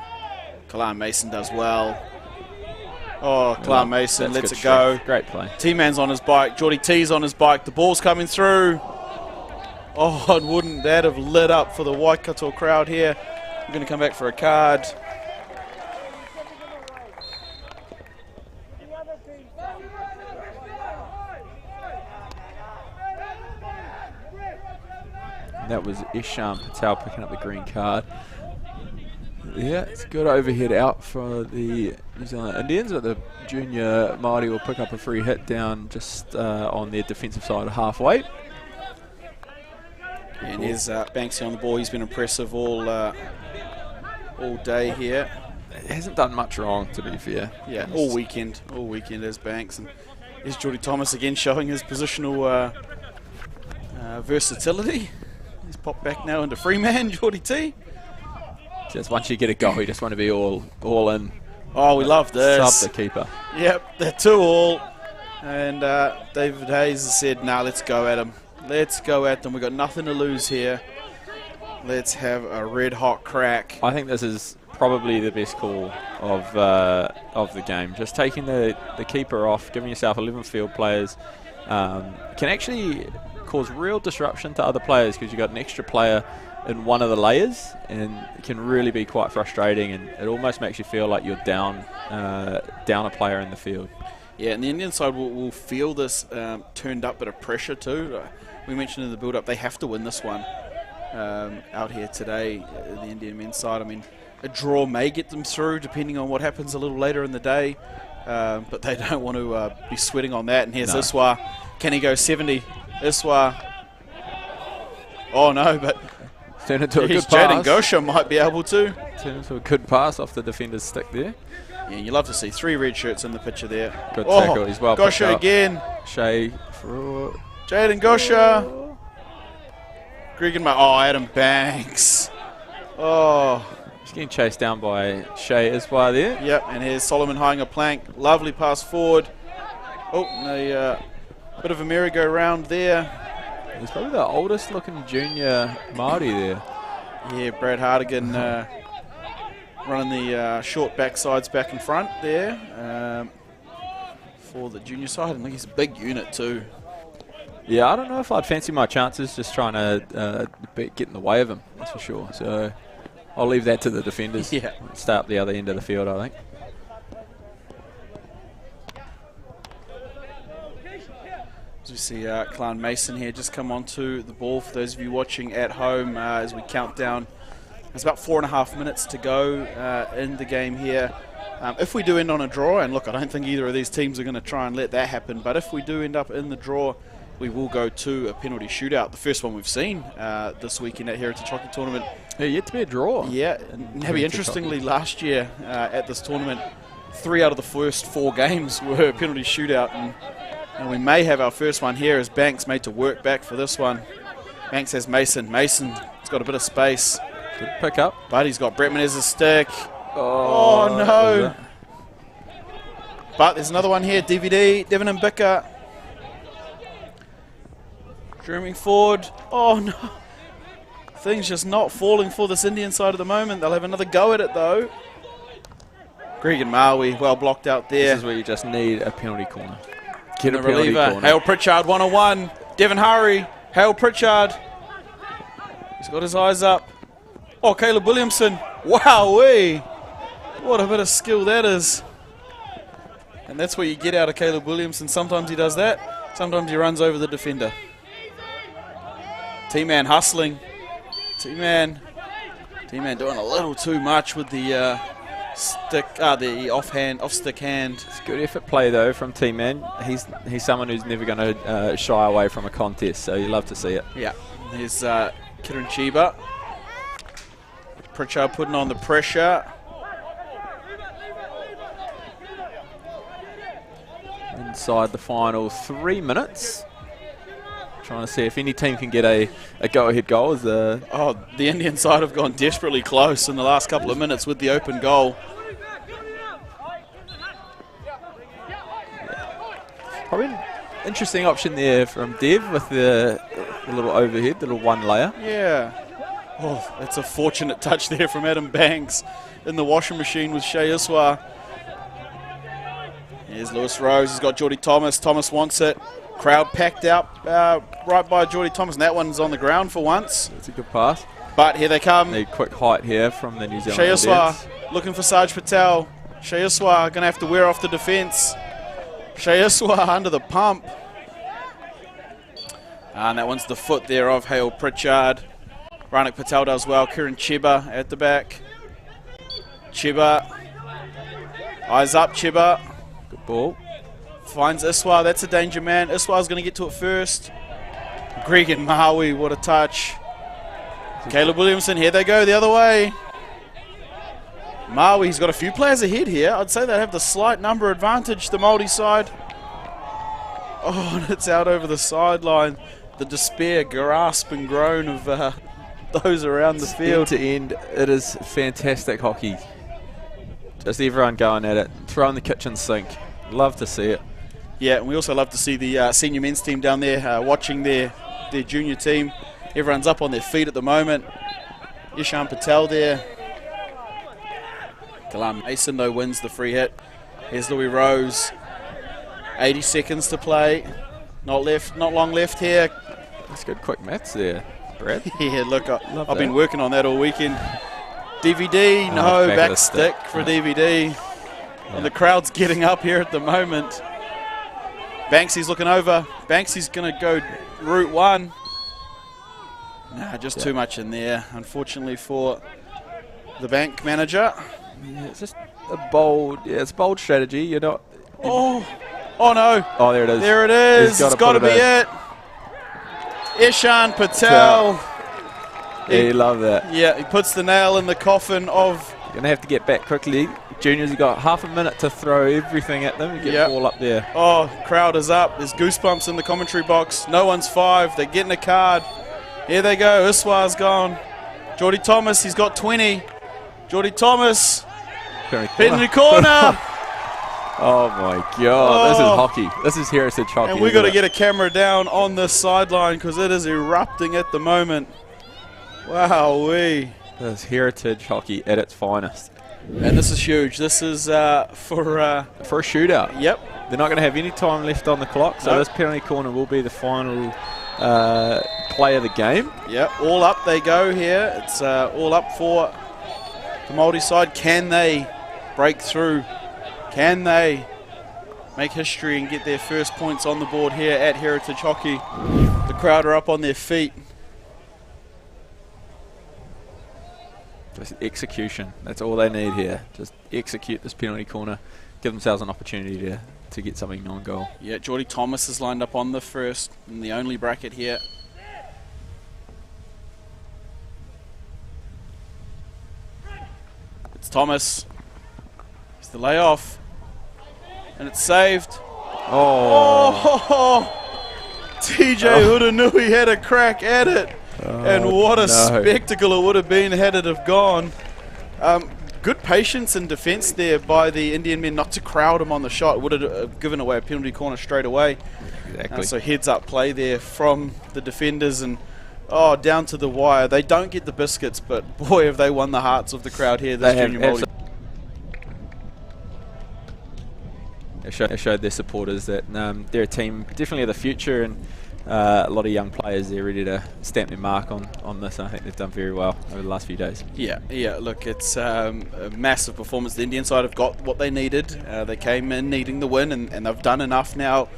Kalan Mason does well. Oh, Kalan Mason lets it go. Great play. T-Man's on his bike. Geordie T's on his bike. The ball's coming through. Oh, and wouldn't that have lit up for the Waikato crowd here. We're going to come back for a card. That was Isham Patel picking up the green card. Yeah, it's good overhead out for the New Zealand Indians, but the junior Māori will pick up a free hit down just on their defensive side halfway. And there's Banksy on the ball. He's been impressive all day here. He hasn't done much wrong, to be fair. Yeah, all weekend as Banks. And there's Jordy Thomas again showing his positional versatility. He's popped back now into free man, Geordie T. Just once you get a goal, you just want to be all in. Oh, we love this. Sub the keeper. Yep, they're 2-2. And David Hayes has said, nah, let's go at them. Let's go at them. We've got nothing to lose here. Let's have a red-hot crack. I think this is probably the best call of the game. Just taking the keeper off, giving yourself 11 field players can actually cause real disruption to other players, because you've got an extra player in one of the layers, and it can really be quite frustrating, and it almost makes you feel like you're down a player in the field. Yeah, and the Indian side will feel this turned up bit of pressure too. We mentioned in the build-up they have to win this one out here today, the Indian men's side. I mean, a draw may get them through depending on what happens a little later in the day, but they don't want to be sweating on that. And here's Iswa. Can he go 70? Iswa. Oh no, but turn into a good pass. Jaden Gosha might be able to. Turn into a good pass off the defender's stick there. Yeah, you love to see 3 red shirts in the picture there. Good tackle, he's well picked Gosha up. again. Shea for Jaden Gosha. Gregan, oh, Adam Banks. Oh. He's getting chased down by Shea Iswa there. Yep, and here's Solomon high a plank. Lovely pass forward. Oh, a bit of a merry-go-round there. He's probably the oldest looking junior Māori there. Yeah, Brad Hardigan running the short backsides back in front there for the junior side. And he's a big unit too. Yeah, I don't know if I'd fancy my chances just trying to get in the way of him, that's for sure. So I'll leave that to the defenders. Yeah. Stay up the other end of the field, I think. As we see Clan Mason here just come onto the ball for those of you watching at home as we count down. There's about 4.5 minutes to go in the game here. If we do end on a draw, and look, I don't think either of these teams are going to try and let that happen, but if we do end up in the draw, we will go to a penalty shootout, the first one we've seen this weekend at Heritage Hockey Tournament. Yeah, yet to be a draw. Yeah, and maybe interestingly, last year at this tournament, 3 out of the first 4 games were a penalty shootout, and we may have our first one here as Banks made to work back for this one. Banks has Mason. Mason's got a bit of space. Good pick up. But he's got Brett Menezes' stick. Oh, no. But there's another one here. DVD, Devon and Bicker. Dreaming forward. Oh, no. Things just not falling for this Indian side at the moment. They'll have another go at it, though. Gregan Maui, well blocked out there. This is where you just need a penalty corner. Get The a penalty reliever, corner. Hale Pritchard, 1-on-1. Devon Hurry, Hale Pritchard. He's got his eyes up. Oh, Caleb Williamson. Wowee. What a bit of skill that is. And that's what you get out of Caleb Williamson. Sometimes he does that. Sometimes he runs over the defender. T-Man hustling. T-Man doing a little too much with the stick, the off-stick hand. It's good effort play though from T-Man. He's someone who's never going to shy away from a contest, so you love to see it. Yeah. Here's Kiran Chiba. Pritchard putting on the pressure. Inside the final 3 minutes. Trying to see if any team can get a go-ahead goal. The Indian side have gone desperately close in the last couple of minutes with the open goal. Probably an interesting option there from Dev with the little overhead, the little one layer. Yeah. Oh, that's a fortunate touch there from Adam Banks in the washing machine with Shea Iswa. Here's Lewis Rose. He's got Geordie Thomas. Thomas wants it. Crowd packed out right by Geordie Thomas, and that one's on the ground for once. That's a good pass. But here they come. Need quick height here from the New Zealand Shea Iswa Indians. looking for Saj Patel. Shea Iswa going to have to wear off the defence. Shea Iswa under the pump. And that one's the foot there of Hale Pritchard. Ranik Patel does well. Kiran Chiba at the back. Chiba. Eyes up, Chiba. Good ball. Finds Iswa. That's a danger man. Iswa's going to get to it first. Gregan Maui, what a touch. Caleb Williamson, here they go the other way. Maui's got a few players ahead here. I'd say they have the slight number advantage, the Māori side. Oh, and it's out over the sideline. The despair, grasp and groan of those around the field. End to end, it is fantastic hockey. Just everyone going at it, throwing the kitchen sink. Love to see it. Yeah, and we also love to see the senior men's team down there watching their junior team. Everyone's up on their feet at the moment. Ishan Patel there. Kalam Mason, though, wins the free hit. Here's Louis Rose. 80 seconds to play. Not long left here. That's good quick maths there, Brad. Yeah, look, I've been that. working on that all weekend. DVD, Oh, no, back of back the stick stick. for DVD. And the crowd's getting up here at the moment. Banksy's looking over. Banksy's going to go route one. Nah, just too much in there, unfortunately, for the bank manager. Yeah, it's just a bold, it's a bold strategy. You're not. Oh no. Oh, there it is. There it is. He's gotta It's got to put be it it. Ishan Patel. Yeah, you love that. Yeah, he puts the nail in the coffin of. You're going to have to get back quickly. Juniors, you've got half a minute to throw everything at them and get Yep. the ball up there. Oh, crowd is up. There's goosebumps in the commentary box. No one's five. They're getting a card. Here they go. Iswa's gone. Geordie Thomas, he's got 20. Geordie Thomas. Penalty corner. Oh my God, this is hockey. This is heritage hockey. And we've got to get a camera down on this sideline because it is erupting at the moment. Wow-wee. This is heritage hockey at its finest. And this is huge. This is for a shootout. Yep. They're not going to have any time left on the clock, so this penalty corner will be the final play of the game. Yep, all up they go here. It's all up for the Māori side. Can they break through? Can they make history and get their first points on the board here at Heritage Hockey? The crowd are up on their feet. Just execution. That's all they need here. Just execute this penalty corner. Give themselves an opportunity to get something non-goal. Yeah, Geordie Thomas is lined up on the first and the only bracket here. It's Thomas. It's the layoff. And it's saved. Oh. TJ Huranui had a crack at it. And what a spectacle it would have been had it have gone. Good patience and defence there by the Indian men not to crowd him on the shot. Would have given away a penalty corner straight away. Exactly. So heads up play there from the defenders and down to the wire. They don't get the biscuits, but boy have they won the hearts of the crowd here. This junior Māori. They showed their supporters that they're a team definitely of the future, and a lot of young players there ready to stamp their mark on this. I think they've done very well over the last few days. Yeah, look, it's a massive performance. The Indian side have got what they needed. They came in needing the win, and they've done enough now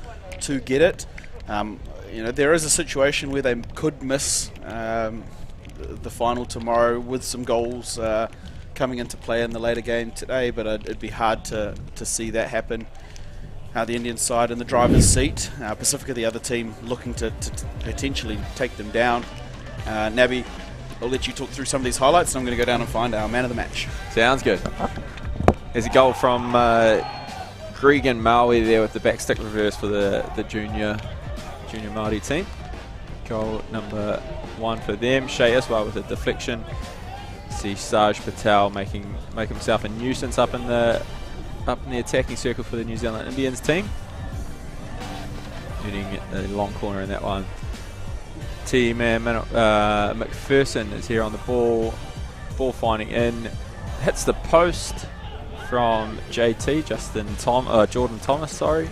to get it. There is a situation where they could miss the final tomorrow with some goals coming into play in the later game today, but it'd be hard to see that happen. The Indian side in the driver's seat, Pacifica the other team looking to potentially take them down. Nabi, I'll let you talk through some of these highlights, and I'm going to go down and find our man of the match. Sounds good. There's a goal from Gregan Maui there with the backstick reverse for the junior Māori team. Goal number 1 for them. Shea Iswa with a deflection. See Saj Patel make himself a nuisance up in the attacking circle for the New Zealand Indians team. Getting a long corner in that one. T-Man McPherson is here on the ball. Ball finding in. Hits the post from JT, Jordan Thomas, sorry.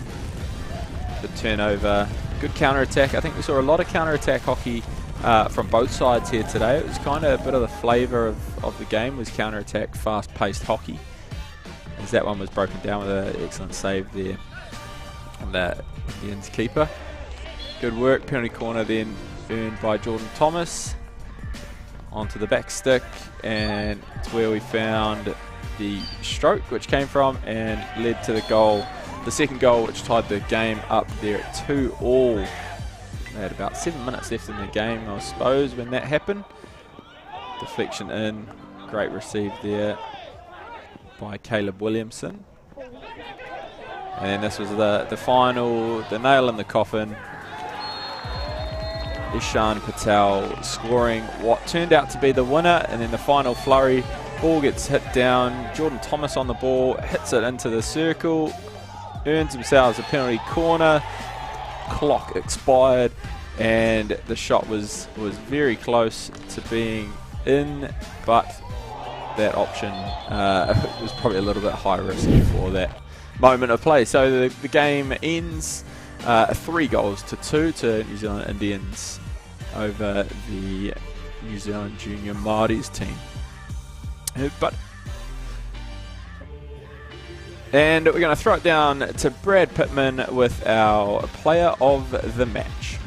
The turnover. Good counter-attack. I think we saw a lot of counter-attack hockey from both sides here today. It was kind of a bit of the flavour of the game, was counter-attack, fast-paced hockey. As that one was broken down with an excellent save there on the Indians keeper. Good work. Penalty corner then earned by Jordan Thomas. Onto the back stick, and it's where we found the stroke which came from and led to the goal. The second goal which tied the game up there at 2-all. They had about 7 minutes left in the game, I suppose, when that happened. Deflection in. Great receive there by Caleb Williamson. And this was the final, the nail in the coffin. Ishan Patel scoring what turned out to be the winner, and then the final flurry. Ball gets hit down. Jordan Thomas on the ball, hits it into the circle, earns themselves a penalty corner. Clock expired, and the shot was very close to being in, but that option was probably a little bit high risk for that moment of play. So the game ends 3-2 to New Zealand Indians over the New Zealand Junior Māoris team. And we're going to throw it down to Brad Pittman with our player of the match.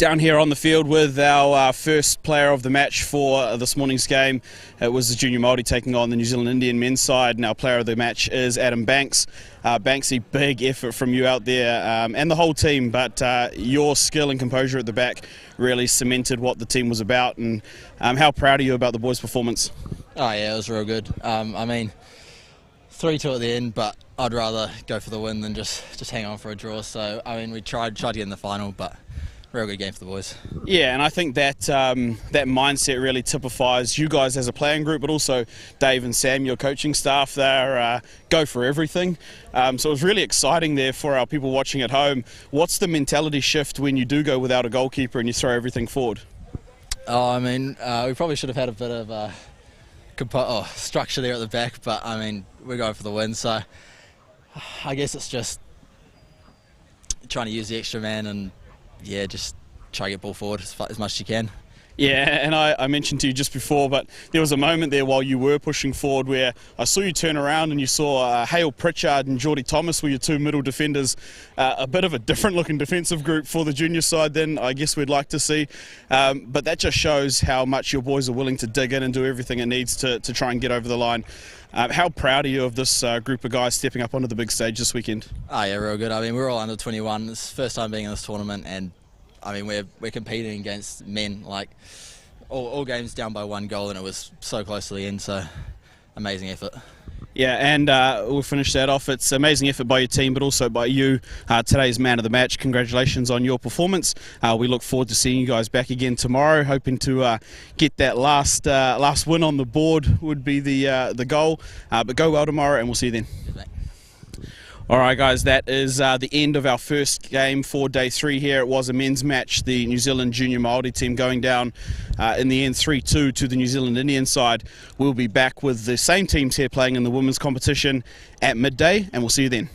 Down here on the field with our first player of the match for this morning's game. It was the Junior Māori taking on the New Zealand Indian men's side, and our player of the match is Adam Banks. Banksy, big effort from you out there and the whole team, but your skill and composure at the back really cemented what the team was about. And how proud are you about the boys' performance? Oh yeah, it was real good. I mean, 3-2 at the end, but I'd rather go for the win than just hang on for a draw. So I mean, we tried to get in the final, but real good game for the boys. Yeah, and I think that that mindset really typifies you guys as a playing group, but also Dave and Sam, your coaching staff. They're go for everything. So it was really exciting there for our people watching at home. What's the mentality shift when you do go without a goalkeeper and you throw everything forward? Oh, I mean, we probably should have had a bit of structure there at the back, but I mean, we're going for the win, so I guess it's just trying to use the extra man and yeah, just try to get ball forward as much as you can. Yeah, and I mentioned to you just before, but there was a moment there while you were pushing forward where I saw you turn around and you saw Hale Pritchard and Geordie Thomas were your two middle defenders. A bit of a different looking defensive group for the junior side than I guess we'd like to see. But that just shows how much your boys are willing to dig in and do everything it needs to try and get over the line. How proud are you of this group of guys stepping up onto the big stage this weekend? Oh yeah, real good. I mean, we're all under 21. It's the first time being in this tournament, and I mean, we're competing against men, like all games down by 1 goal, and it was so close to the end, so amazing effort. Yeah, and we'll finish that off. It's amazing effort by your team, but also by you, today's man of the match. Congratulations on your performance. We look forward to seeing you guys back again tomorrow, hoping to get that last win on the board would be the goal. But go well tomorrow, and we'll see you then. Good, Alright guys, that is the end of our first game for day 3 here. It was a men's match, the New Zealand Junior Māori team going down in the end 3-2 to the New Zealand Indian side. We'll be back with the same teams here playing in the women's competition at midday, and we'll see you then.